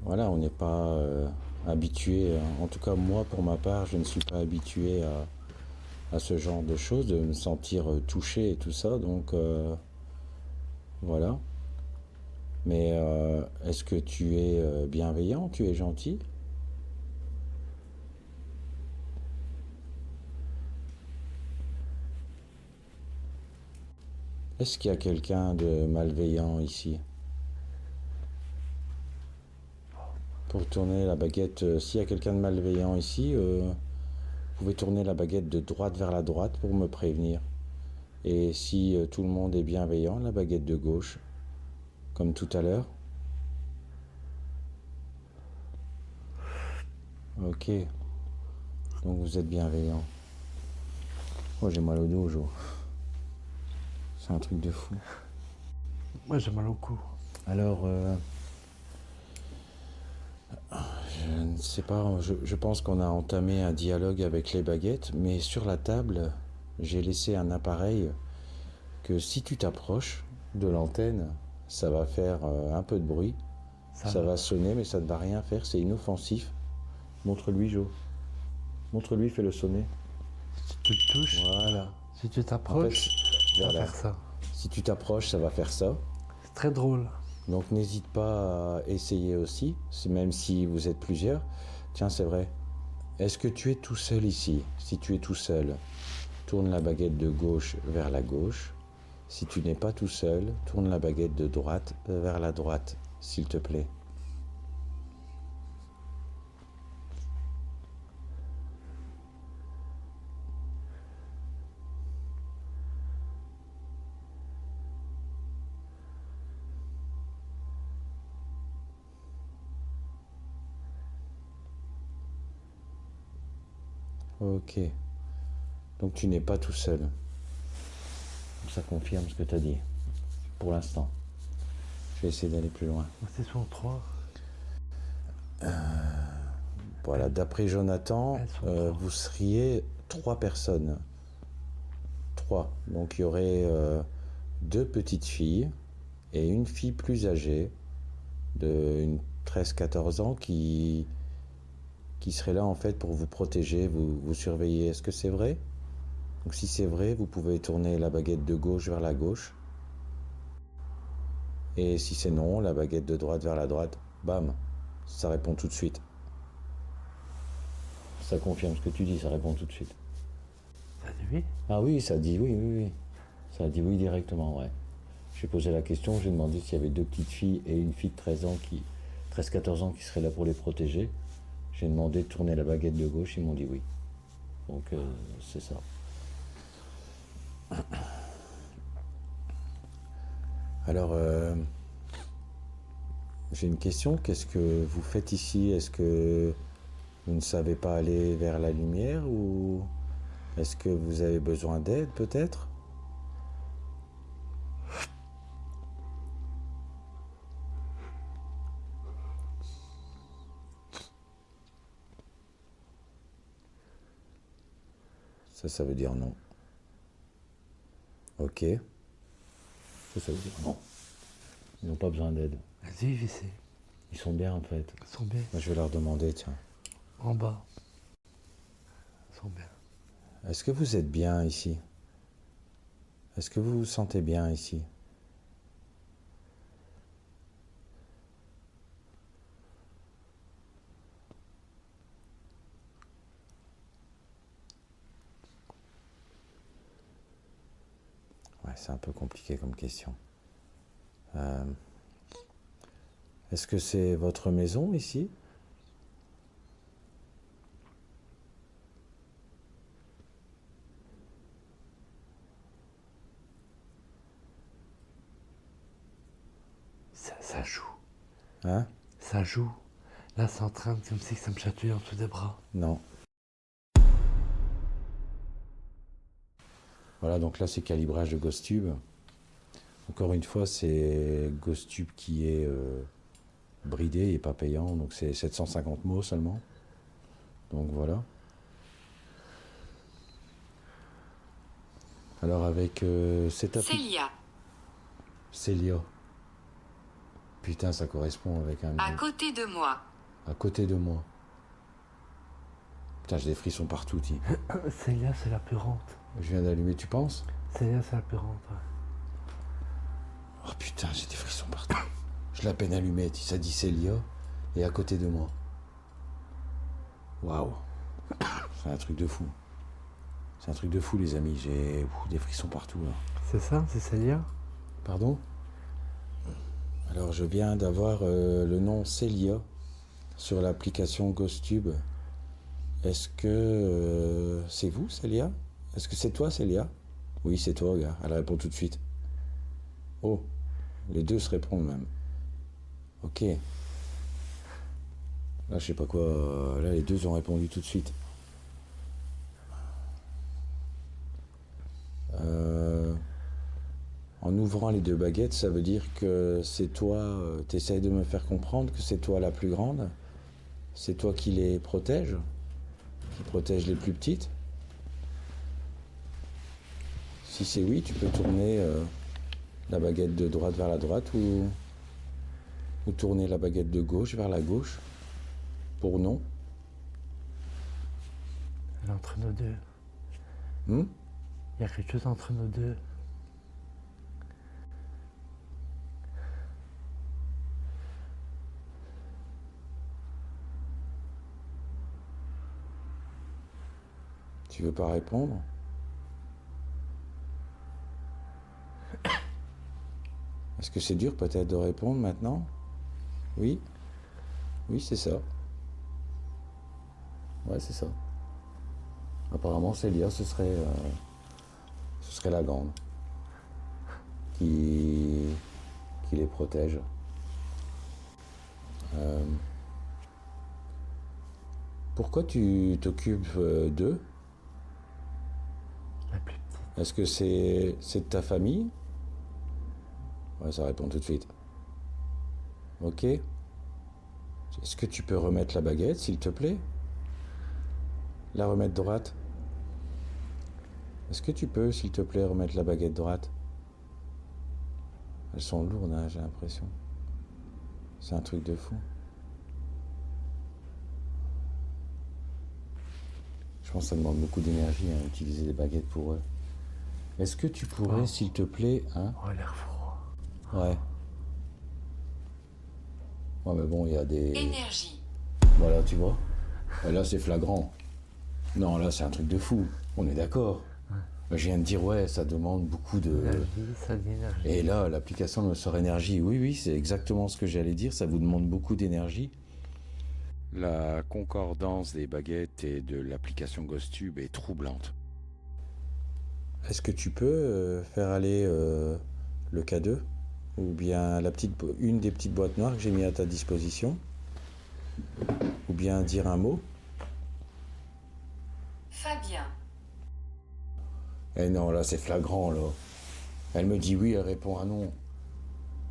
voilà, on n'est pas habitué, en tout cas moi pour ma part, je ne suis pas habitué à ce genre de choses, de me sentir touché et tout ça, donc voilà. Mais est-ce que tu es bienveillant, tu es gentil? Est-ce qu'il y a quelqu'un de malveillant ici? Pour tourner la baguette, s'il y a quelqu'un de malveillant ici, vous pouvez tourner la baguette de droite vers la droite pour me prévenir. Et si tout le monde est bienveillant, la baguette de gauche, comme tout à l'heure. Ok. Donc vous êtes bienveillant. Oh, j'ai mal au dos, Jo. C'est un truc de fou. Moi, j'ai mal au cou. Alors, je ne sais pas, je pense qu'on a entamé un dialogue avec les baguettes, mais sur la table, j'ai laissé un appareil que si tu t'approches de l'antenne, ça va faire un peu de bruit, ça va sonner, mais ça ne va rien faire, c'est inoffensif. Montre-lui, Jo. Montre-lui, fais-le sonner. Si tu te touches, Voilà. si tu En t'approches, fait, ça va voilà. faire ça. Si tu t'approches, ça va faire ça. C'est très drôle. Donc n'hésite pas à essayer aussi, même si vous êtes plusieurs. Tiens, c'est vrai. Est-ce que tu es tout seul ici? Si tu es tout seul, tourne la baguette de gauche vers la gauche. Si tu n'es pas tout seul, tourne la baguette de droite vers la droite, s'il te plaît. Ok. Donc tu n'es pas tout seul. Ça confirme ce que tu as dit. Pour l'instant. Je vais essayer d'aller plus loin. C'est sont 3. Voilà, d'après Jonathan, Elles sont 3. vous seriez 3 personnes. 3. Donc il y aurait 2 petites filles et une fille plus âgée, de 13-14 ans, qui serait là en fait pour vous protéger, vous surveiller. Est-ce que c'est vrai? Donc si c'est vrai, vous pouvez tourner la baguette de gauche vers la gauche. Et si c'est non, la baguette de droite vers la droite. Bam, ça répond tout de suite. Ça confirme ce que tu dis, ça répond tout de suite. Ça dit oui. Ah oui, ça dit oui, oui, oui. Ça dit oui directement, ouais. J'ai posé la question, j'ai demandé s'il y avait 2 petites filles et une fille de 13-14 ans qui serait là pour les protéger. J'ai demandé de tourner la baguette de gauche, ils m'ont dit oui. Donc c'est ça. Alors, j'ai une question. Qu'est-ce que vous faites ici? Est-ce que vous ne savez pas aller vers la lumière ou est-ce que vous avez besoin d'aide peut-être? Ça veut dire non. Ok. Ça veut dire non. Ils n'ont pas besoin d'aide. Vas-y, vissez. Ils sont bien en fait. Ils sont bien. Moi, je vais leur demander, tiens. En bas. Ils sont bien. Est-ce que vous êtes bien ici? Est-ce que vous vous sentez bien ici? Ouais, c'est un peu compliqué comme question. Est-ce que c'est votre maison ici? Ça joue. Hein? Ça joue. Là, c'est en train de comme si ça me chatouillait en dessous des bras. Non. Voilà, donc là c'est calibrage de GhostTube. Encore une fois, c'est GhostTube qui est bridé et pas payant, donc c'est 750 mots seulement. Donc voilà. Alors avec cette Célia, Célia. Putain, ça correspond avec un... à côté de moi. À côté de moi. Putain, j'ai des frissons partout, Ti. Célia, c'est la plus rente. Je viens d'allumer, tu penses? Célia, c'est la plus rente. Ouais. Oh putain, j'ai des frissons partout. Je l'ai à peine allumé, ça dit Célia et à côté de moi. Waouh. C'est un truc de fou. C'est un truc de fou, les amis. J'ai des frissons partout, là. C'est ça, c'est Célia? Pardon? Alors, je viens d'avoir le nom Célia sur l'application GhostTube. Est-ce que c'est vous, Célia? Est-ce que c'est toi, Célia? Oui, c'est toi, gars. Elle répond tout de suite. Oh, les deux se répondent même. Ok. Là, je sais pas quoi. Là, les deux ont répondu tout de suite. En ouvrant les 2 baguettes, ça veut dire que c'est toi, t'essayes de me faire comprendre que c'est toi la plus grande, c'est toi qui les protège, qui protège les plus petites. Si c'est oui, tu peux tourner la baguette de droite vers la droite ou tourner la baguette de gauche vers la gauche pour non. Elle est entre nous deux. Hmm? Il y a quelque chose entre nous deux. Tu veux pas répondre? Est-ce que c'est dur peut-être de répondre maintenant? Oui? Oui, c'est ça. Ouais, c'est ça. Apparemment, Célia, ce serait la grande qui les protège. Pourquoi tu t'occupes d'eux? Est-ce que c'est de ta famille? Ouais, ça répond tout de suite. Ok. Est-ce que tu peux remettre la baguette, s'il te plaît? La remettre droite? Est-ce que tu peux, s'il te plaît, remettre la baguette droite? Elles sont lourdes, hein, j'ai l'impression. C'est un truc de fou. Je pense que ça demande beaucoup d'énergie, hein, utiliser des baguettes pour eux. Est-ce que tu pourrais, s'il te plaît, hein? Oh, l'air froid. Ouais. Ouais, mais bon, il y a des... Énergie. Voilà, tu vois. Et là, c'est flagrant. Non, là, c'est un truc de fou. On est d'accord. Je viens de dire, ouais, ça demande beaucoup de... Énergie, ça dit énergie. Et là, l'application me sort énergie. Oui, oui, c'est exactement ce que j'allais dire. Ça vous demande beaucoup d'énergie. La concordance des baguettes et de l'application GhostTube est troublante. Est-ce que tu peux faire aller le K2 ou bien une des petites boîtes noires que j'ai mis à ta disposition? Ou bien dire un mot? Fabien. Eh non, là, c'est flagrant, là. Elle me dit oui, elle répond un non.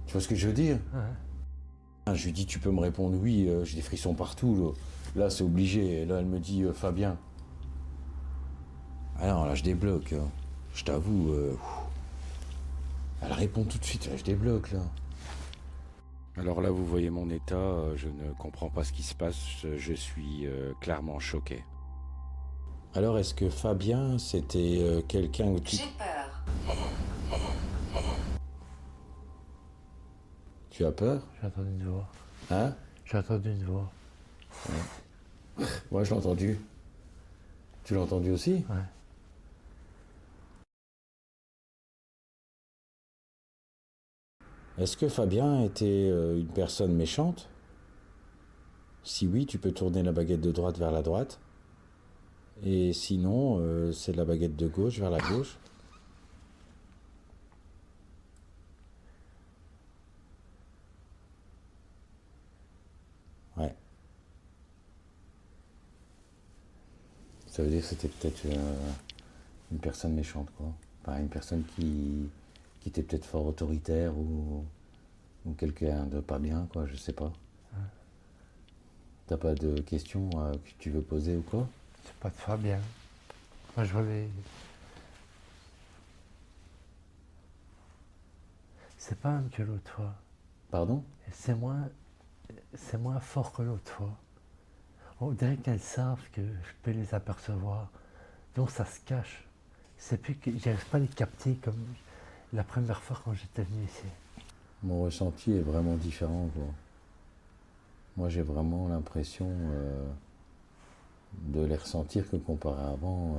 Tu vois ce que je veux dire? Ouais. Je lui dis, tu peux me répondre oui, j'ai des frissons partout, là, c'est obligé. Et là, elle me dit, Fabien. Ah non, là, je débloque. Je t'avoue. Elle répond tout de suite, là, je débloque, là. Alors là, vous voyez mon état, je ne comprends pas ce qui se passe, je suis clairement choqué. Alors, est-ce que Fabien, c'était quelqu'un où tu... J'ai peur. Tu as peur? J'ai entendu une voix. Hein? J'ai entendu une voix. Ouais, je l'ai entendu. Tu l'as entendu aussi? Ouais. Est-ce que Fabien était une personne méchante? Si oui, tu peux tourner la baguette de droite vers la droite. Et sinon, c'est la baguette de gauche vers la gauche. Ouais. Ça veut dire que c'était peut-être une personne méchante, quoi. Enfin, une personne qui était peut-être fort autoritaire ou quelqu'un de pas bien, quoi, je sais pas. T'as pas de questions que tu veux poser ou quoi? C'est pas de Fabien. Moi, je voulais... C'est pas même que l'autre fois. Pardon? C'est moins fort que l'autre fois. On dirait qu'elles savent que je peux les apercevoir. Donc ça se cache. C'est plus que j'arrive pas à les capter comme la première fois quand j'étais venu ici. Mon ressenti est vraiment différent, quoi. Moi, j'ai vraiment l'impression de les ressentir que comparé à avant,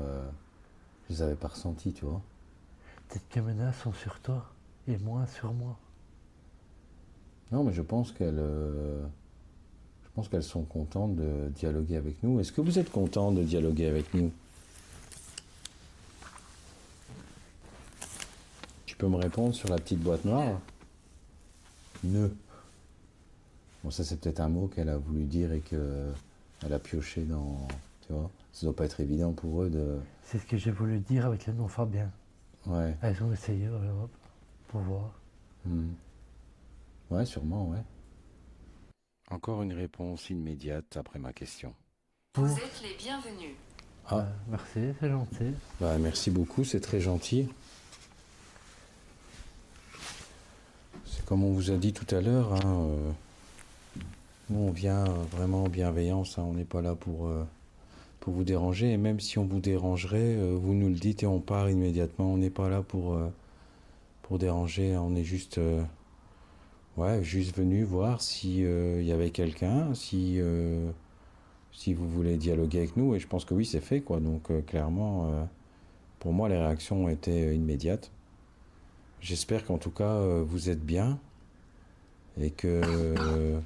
je les avais pas ressentis, tu vois. Peut-être que maintenant elles sont sur toi et moins sur moi. Non, mais je pense qu'elles sont contentes de dialoguer avec nous. Est-ce que vous êtes content de dialoguer avec nous? Tu peux me répondre sur la petite boîte noire? Ne. Bon, ça c'est peut-être un mot qu'elle a voulu dire et qu'elle a pioché dans... Tu vois, ça doit pas être évident pour eux de... C'est ce que j'ai voulu dire avec le nom Fabien. Ouais. Elles ont essayé hop, pour voir. Ouais, sûrement, ouais. Encore une réponse immédiate après ma question. Vous êtes les bienvenus. Ah, Merci, c'est gentil. bah merci beaucoup, c'est très gentil. C'est comme on vous a dit tout à l'heure, hein, nous on vient vraiment en bienveillance, hein, on n'est pas là pour vous déranger, et même si on vous dérangerait, vous nous le dites et on part immédiatement, on n'est pas là pour déranger, on est juste, juste venu voir si y avait quelqu'un, si vous voulez dialoguer avec nous, et je pense que oui, c'est fait, quoi, donc clairement, pour moi, les réactions ont été immédiates. J'espère qu'en tout cas, vous êtes bien et que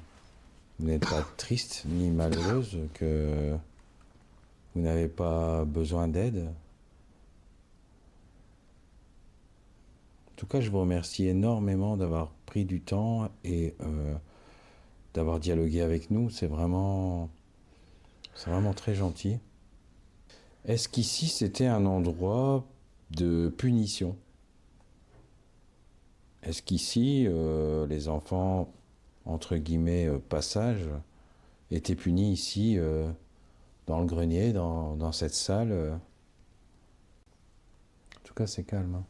vous n'êtes pas triste ni malheureuse, que vous n'avez pas besoin d'aide. En tout cas, je vous remercie énormément d'avoir pris du temps et d'avoir dialogué avec nous. C'est vraiment très gentil. Est-ce qu'ici, c'était un endroit de punition. Est-ce qu'ici, les enfants, entre guillemets, passage, étaient punis ici, dans le grenier, dans cette salle En tout cas, c'est calme. Hein,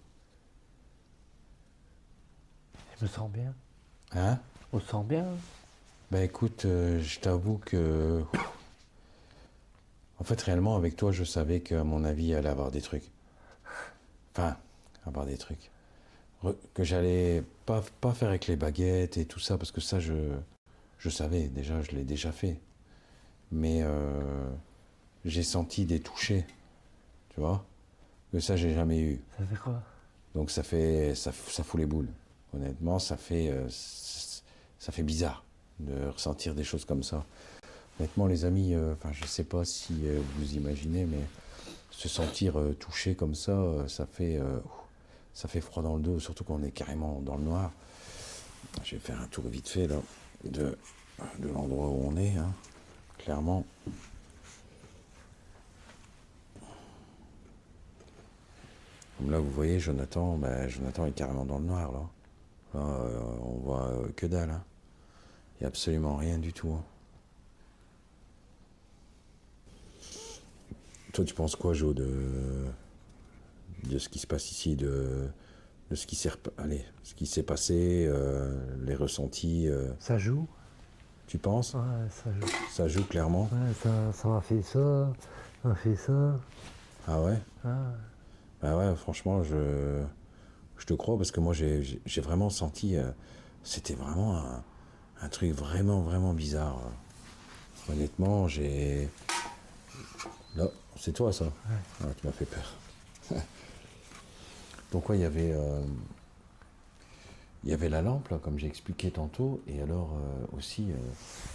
Je me sens bien. hein? On se sent bien. Bah écoute, je t'avoue que... En fait, réellement, avec toi, je savais qu'à mon avis, il allait avoir des trucs. Enfin, avoir des trucs. Que j'allais pas faire avec les baguettes et tout ça, parce que ça, je savais, déjà, je l'ai déjà fait. Mais j'ai senti des touchés, tu vois, que ça, j'ai jamais eu. Ça fait quoi? Donc ça fout les boules. Honnêtement, ça fait bizarre de ressentir des choses comme ça. Honnêtement, les amis, enfin, je sais pas si vous imaginez, mais se sentir touché comme ça, ça fait froid dans le dos, surtout quand on est carrément dans le noir. Je vais faire un tour vite fait là de l'endroit où on est, hein, clairement. Comme là, vous voyez, Jonathan est carrément dans le noir là. Là, on voit que dalle. Hein. Il n'y a absolument rien du tout. Hein. Toi, tu penses quoi, Jo, de ce qui se passe ici, de ce qui s'est passé, les ressentis Ça joue? Tu penses? Ouais, ça joue. Ça joue clairement? Ouais, ça m'a fait ça, ça m'a fait ça. Ah ouais? Ah, Bah ouais, franchement, je te crois parce que moi, j'ai vraiment senti... c'était vraiment un truc vraiment, vraiment bizarre. Honnêtement, j'ai... Là, c'est toi, ça? Ah, tu m'as fait peur. Donc, ouais, il y avait la lampe, là, comme j'ai expliqué tantôt, et alors aussi,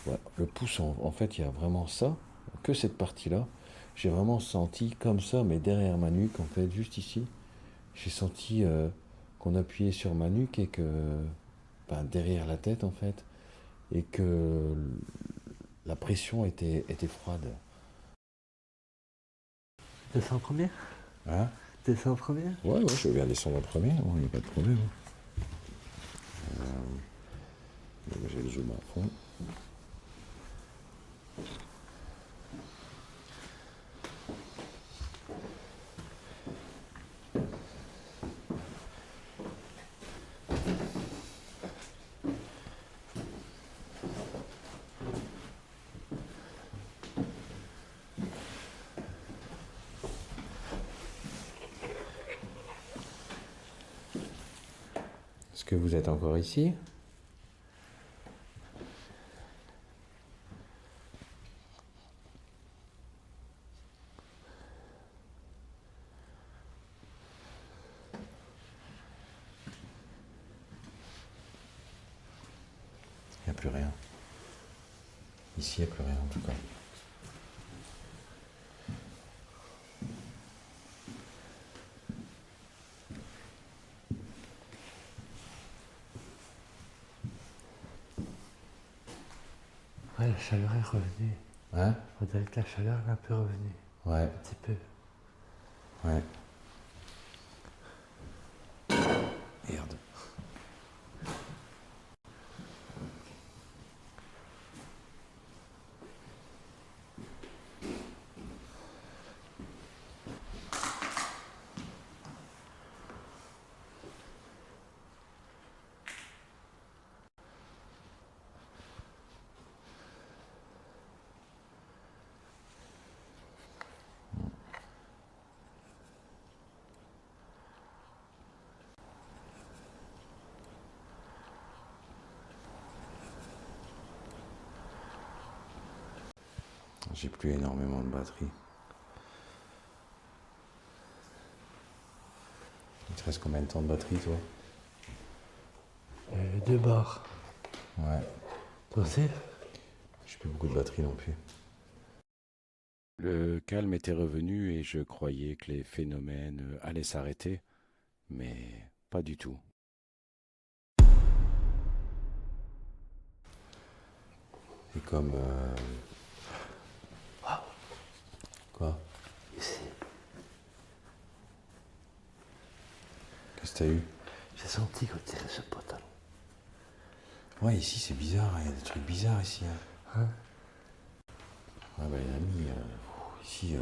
ouais, le pouce, en fait, il y a vraiment ça, que cette partie-là. J'ai vraiment senti comme ça, mais derrière ma nuque, en fait, juste ici, j'ai senti qu'on appuyait sur ma nuque et que, ben, derrière la tête, en fait, et que la pression était froide. descends en première? Hein? Descends en première? Ouais, je vais bien descendre en premier, il n'y a pas de problème. J'ai le zoom à fond. Est-ce que vous êtes encore ici? Il n'y a plus rien. Ici, il n'y a plus rien en tout cas. Ouais, la chaleur est revenue. Hein? On dirait que la chaleur est un peu revenue. Ouais, Un petit peu. ouais. Merde. J'ai plus énormément de batterie. Il te reste combien de temps de batterie, toi? 2 barres. Ouais. Toi aussi? J'ai plus beaucoup de batterie non plus. Le calme était revenu et je croyais que les phénomènes allaient s'arrêter, mais pas du tout. Et comme... Quoi? Ici. Qu'est-ce que t'as eu? J'ai senti qu'on tirait ce pantalon. Ouais, ici c'est bizarre, il y a des trucs bizarres ici. Hein? Ouais, bah les amis, ici,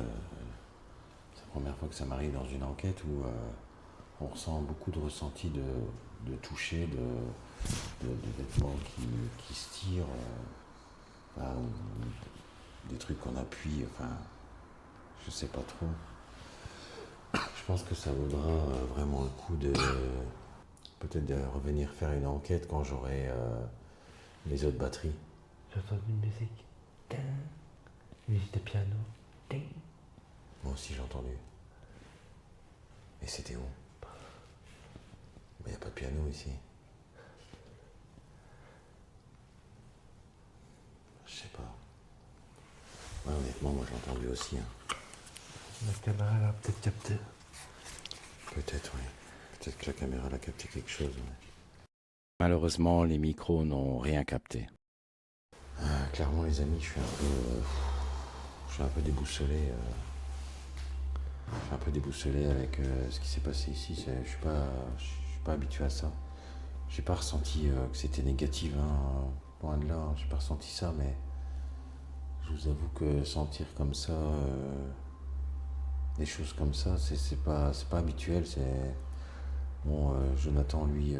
c'est la première fois que ça m'arrive dans une enquête où on ressent beaucoup de ressenti de toucher, de vêtements qui se tirent, enfin, des trucs qu'on appuie, enfin, je sais pas trop. Je pense que ça vaudra vraiment le coup de peut-être de revenir faire une enquête quand j'aurai les autres batteries. J'ai entendu une musique. Tin. Une musique de piano. Ting. Moi aussi j'ai entendu. Et c'était où? Il n'y a pas de piano ici. Je sais pas. Ouais, honnêtement, moi j'ai entendu aussi. Hein. La caméra elle a peut-être capté. Peut-être, oui. Peut-être que la caméra l'a capté quelque chose. Ouais. Malheureusement, les micros n'ont rien capté. Clairement, les amis, je suis un peu déboussolé. Je suis un peu déboussolé avec ce qui s'est passé ici. Je suis pas habitué à ça. J'ai pas ressenti que c'était négatif, hein, loin de là. J'ai pas ressenti ça, mais je vous avoue que sentir comme ça, des choses comme ça, c'est pas habituel. C'est bon. Jonathan, lui,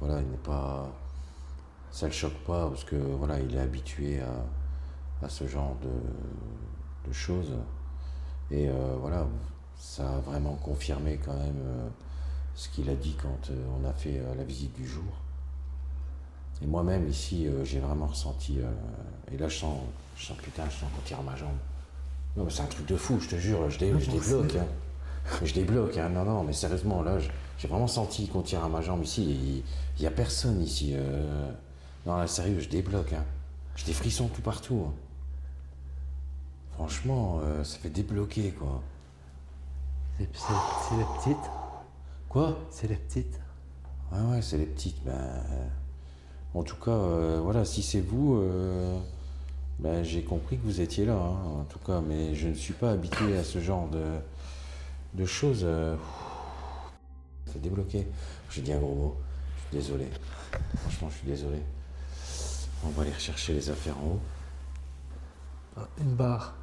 voilà, il n'est pas, ça le choque pas parce que voilà, il est habitué à ce genre de choses. Et voilà, ça a vraiment confirmé quand même ce qu'il a dit quand on a fait la visite du jour. Et moi-même ici, j'ai vraiment ressenti, et là je sens putain, je sens qu'on tire à ma jambe. Non mais c'est un truc de fou, je te jure, je débloque. Hein. Je débloque, hein. Non, mais sérieusement, là, j'ai vraiment senti qu'on tire à ma jambe ici. Il y a personne ici. Non, là, sérieux, je débloque. Hein. J'ai des frissons tout partout. Hein. Franchement, ça fait débloquer, quoi. C'est les petites. Quoi? C'est les petites. Ouais, c'est les petites. Ben, en tout cas, voilà, si c'est vous, ben, j'ai compris que vous étiez là, hein, en tout cas, mais je ne suis pas habitué à ce genre de choses. Ça fait débloquer. J'ai dit un gros mot. Je suis désolé. Franchement, je suis désolé. On va aller rechercher les affaires en haut. Ah, une barre.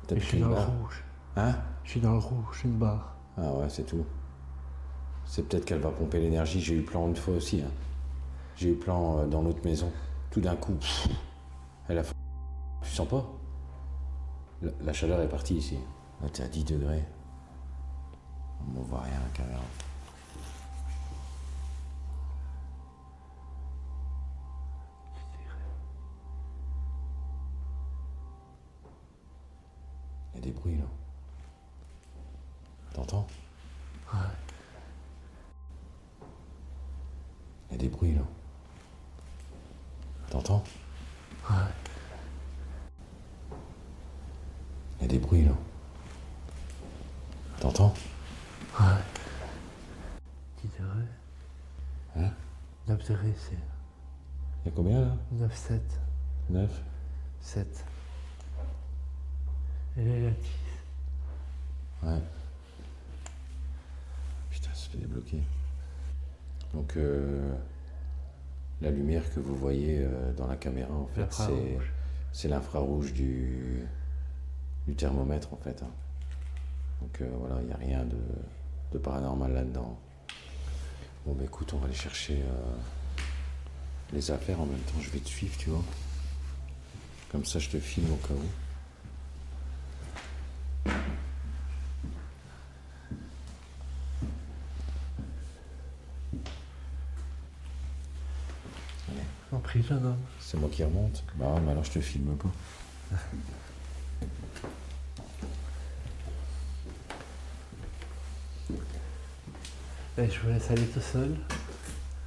T'as Et je pris suis une dans le barre? rouge. Hein? Je suis dans le rouge, une barre. Ah ouais, c'est tout. C'est peut-être qu'elle va pomper l'énergie. J'ai eu plan une fois aussi. Hein. J'ai eu plan dans l'autre maison. Tout d'un coup, elle a fait... Tu sens pas? La chaleur est partie ici. Là, t'es à 10 degrés. On voit rien à la caméra. Il y a des bruits là. T'entends? Ouais. Il y a des bruits là. T'entends? Ouais. Il y a des bruits là. T'entends? Ouais. 10 degrés. Hein? 9 degrés, c'est Il y a combien là? 9, 7. 9? 7. Et là, il y a 10. Ouais. Putain, ça fait débloquer. Donc, la lumière que vous voyez dans la caméra, en fait, c'est l'infrarouge du thermomètre, en fait. Hein. Donc, voilà, il n'y a rien de paranormal là-dedans. Bon, bah écoute, on va aller chercher les affaires. En même temps, je vais te suivre, tu vois. Comme ça, je te filme au cas où. En prie, jeune homme. C'est moi qui remonte. Bah, mais alors je te filme pas. Et je vous laisse aller tout seul.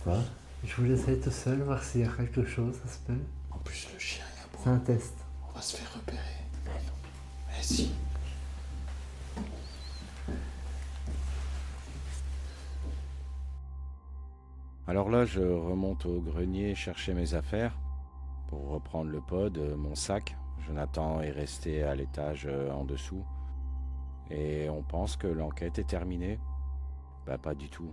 Quoi? Je vous laisse aller tout seul, voir s'il y a quelque chose, ça se peut. En plus, le chien, il C'est aboie. un test. On va se faire repérer. Mais si. Alors là, je remonte au grenier chercher mes affaires pour reprendre le pod, mon sac. Jonathan est resté à l'étage en dessous. Et on pense que l'enquête est terminée. Bah pas du tout.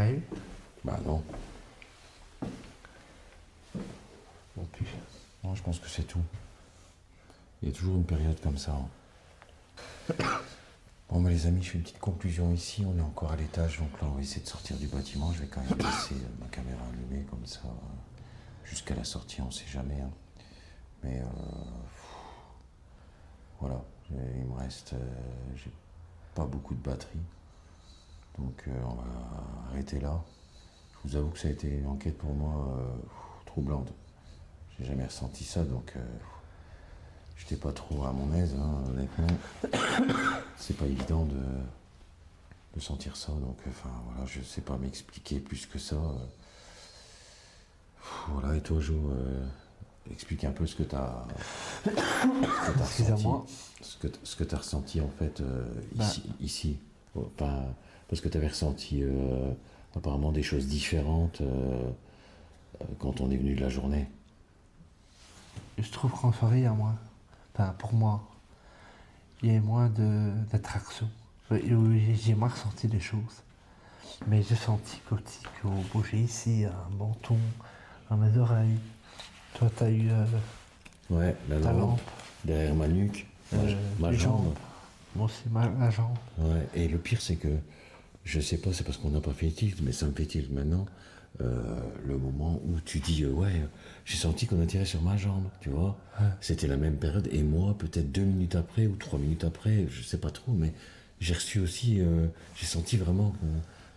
pas eu? Bah non. Non plus. Non, je pense que c'est tout. Il y a toujours une période comme ça. Bon, mais les amis, je fais une petite conclusion ici. On est encore à l'étage, donc là, on va essayer de sortir du bâtiment. Je vais quand même laisser ma caméra allumée comme ça jusqu'à la sortie, on sait jamais. Hein. Mais voilà, il me reste. J'ai pas beaucoup de batterie. Donc on va arrêter là. Je vous avoue que ça a été une enquête pour moi troublante. J'ai jamais ressenti ça, donc j'étais pas trop à mon aise, hein, honnêtement. C'est pas évident de sentir ça, donc enfin voilà, je sais pas m'expliquer plus que ça. Voilà, et toi Jo, explique un peu ce que t'as ressenti. Excusez-moi. Ce que t'as ressenti en fait Bah. ici. Pas, parce que t'avais ressenti apparemment des choses différentes quand on est venu de la journée. Je trouve qu'en soirée, il y a moins. Enfin, pour moi, il y a moins d'attractions. J'ai moins ressenti des choses. Mais j'ai senti qu'au bouger ici, un menton, à mes oreilles. Toi, t'as eu Ouais, la ta lampe, derrière ma nuque, ma les jambe. jambes. Moi aussi, la jambe. Ouais, et le pire, c'est que, je sais pas, c'est parce qu'on n'a pas fait tilt, mais ça me fait tilt maintenant, le moment où tu dis, ouais, j'ai senti qu'on a tiré sur ma jambe, tu vois. Ouais. C'était la même période, et moi, peut-être 2 minutes après, ou 3 minutes après, je sais pas trop, mais j'ai reçu aussi, j'ai senti vraiment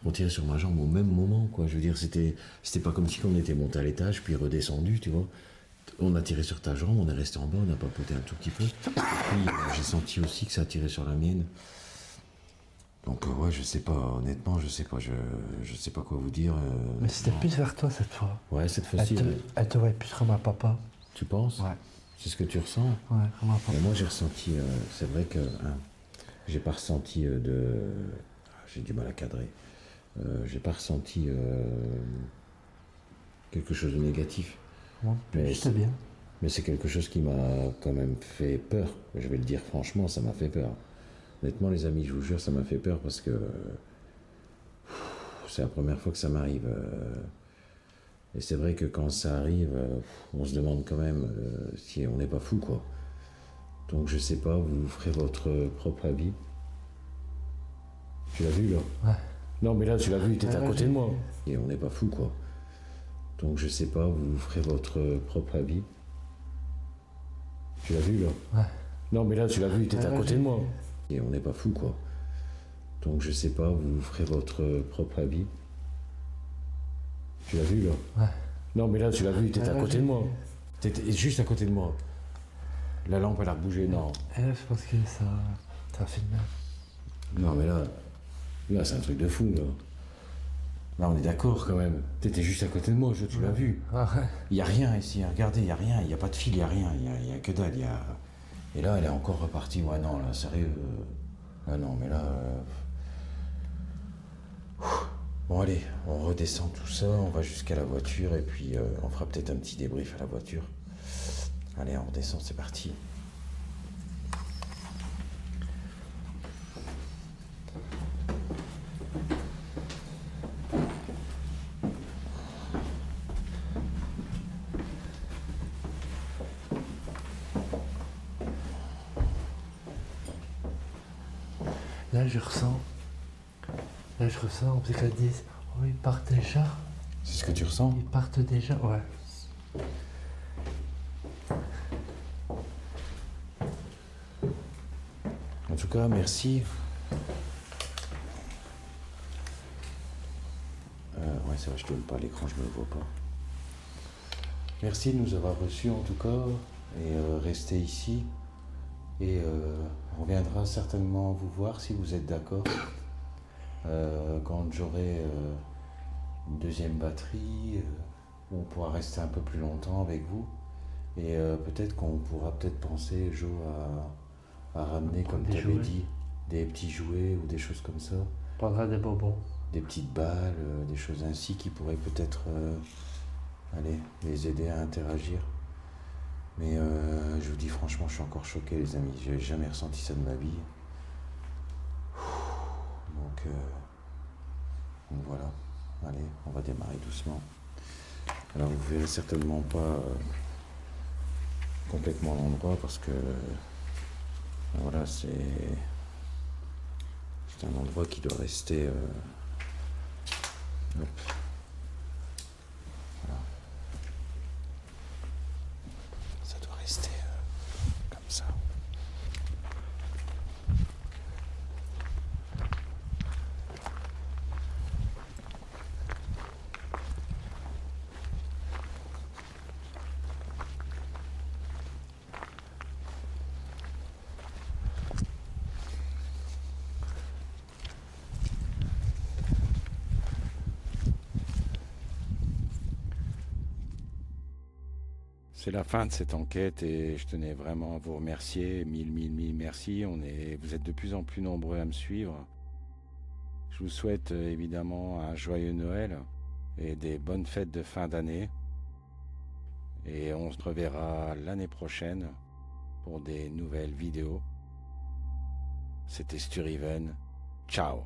qu'on tirait sur ma jambe au même moment, quoi. Je veux dire, c'était pas comme si on était monté à l'étage, puis redescendu, tu vois. On a tiré sur ta jambe, on est resté en bas, on a papoté un tout petit peu. Et puis j'ai senti aussi que ça a tiré sur la mienne. Donc ouais, je sais pas, honnêtement, je sais pas, je sais pas quoi vous dire. Mais c'était non. plus vers toi cette fois. Ouais, cette fois-ci, Elle te voyait plus comme un papa. tu penses? Ouais. C'est ce que tu ressens? Ouais, comme un papa. Mais moi j'ai ressenti, c'est vrai que j'ai pas ressenti j'ai du mal à cadrer. J'ai pas ressenti quelque chose de négatif. Moi, Mais juste bien. Mais c'est quelque chose qui m'a quand même fait peur. Je vais le dire franchement, ça m'a fait peur. Honnêtement, les amis, je vous jure, ça m'a fait peur parce que c'est la première fois que ça m'arrive. Et c'est vrai que quand ça arrive, on se demande quand même si on n'est pas fou, quoi. Donc je sais pas, vous ferez votre propre avis. Tu l'as vu là? Ouais. Non, mais là, tu l'as vu, t'étais Ouais, à côté j'ai de moi. vu. Et on n'est pas fou, quoi. Donc je sais pas, vous ferez votre propre avis. Tu l'as vu là? Ouais. Non, mais là, tu l'as vu, t'étais à Ouais, côté j'ai de moi. vu. Et on n'est pas fou, quoi. Donc je sais pas, vous ferez votre propre avis. Tu l'as vu là? Ouais. Non, mais là, tu l'as vu, t'étais à Ouais, côté j'ai de moi. vu. T'étais juste à côté de moi. La lampe, elle a bougé, non. Et là, je pense que ça filme. Non, mais là, c'est un truc de fou, là. Là, on est d'accord quand même. T'étais juste à côté de moi, tu l'as vu. Ah ouais. Il n'y a rien ici, hein. Regardez, il n'y a rien, il n'y a pas de fil, il n'y a rien, il y a que dalle. Et là, elle est encore repartie. Ouais, non, là, sérieux. Ah non, mais là. Bon, allez, on redescend tout ça, on va jusqu'à la voiture et puis on fera peut-être un petit débrief à la voiture. Allez, on redescend, c'est parti. Là, je ressens. Parce qu'elles disent, oh, ils partent déjà. C'est ce que tu ressens? Ils partent déjà, ouais. En tout cas, merci. Ouais, ça va, je tourne pas l'écran, je me le vois pas. Merci de nous avoir reçus en tout cas, et restez ici. Et on viendra certainement vous voir si vous êtes d'accord. Quand j'aurai une deuxième batterie, on pourra rester un peu plus longtemps avec vous. Et peut-être qu'on pourra peut-être penser, Jo, à ramener, comme Des tu avais jouets. dit, des petits jouets ou des choses comme ça. On prendra des bonbons. Des petites balles, des choses ainsi qui pourraient peut-être allez, les aider à interagir. Mais je vous dis franchement, je suis encore choqué, les amis. J'ai jamais ressenti ça de ma vie. Donc voilà. Allez, on va démarrer doucement. Alors vous verrez certainement pas complètement l'endroit parce que voilà, c'est un endroit qui doit rester hop, voilà. Ça doit rester comme ça. C'est la fin de cette enquête et je tenais vraiment à vous remercier. Mille merci. Vous êtes de plus en plus nombreux à me suivre. Je vous souhaite évidemment un joyeux Noël et des bonnes fêtes de fin d'année. Et on se reverra l'année prochaine pour des nouvelles vidéos. C'était Sturiven. Ciao.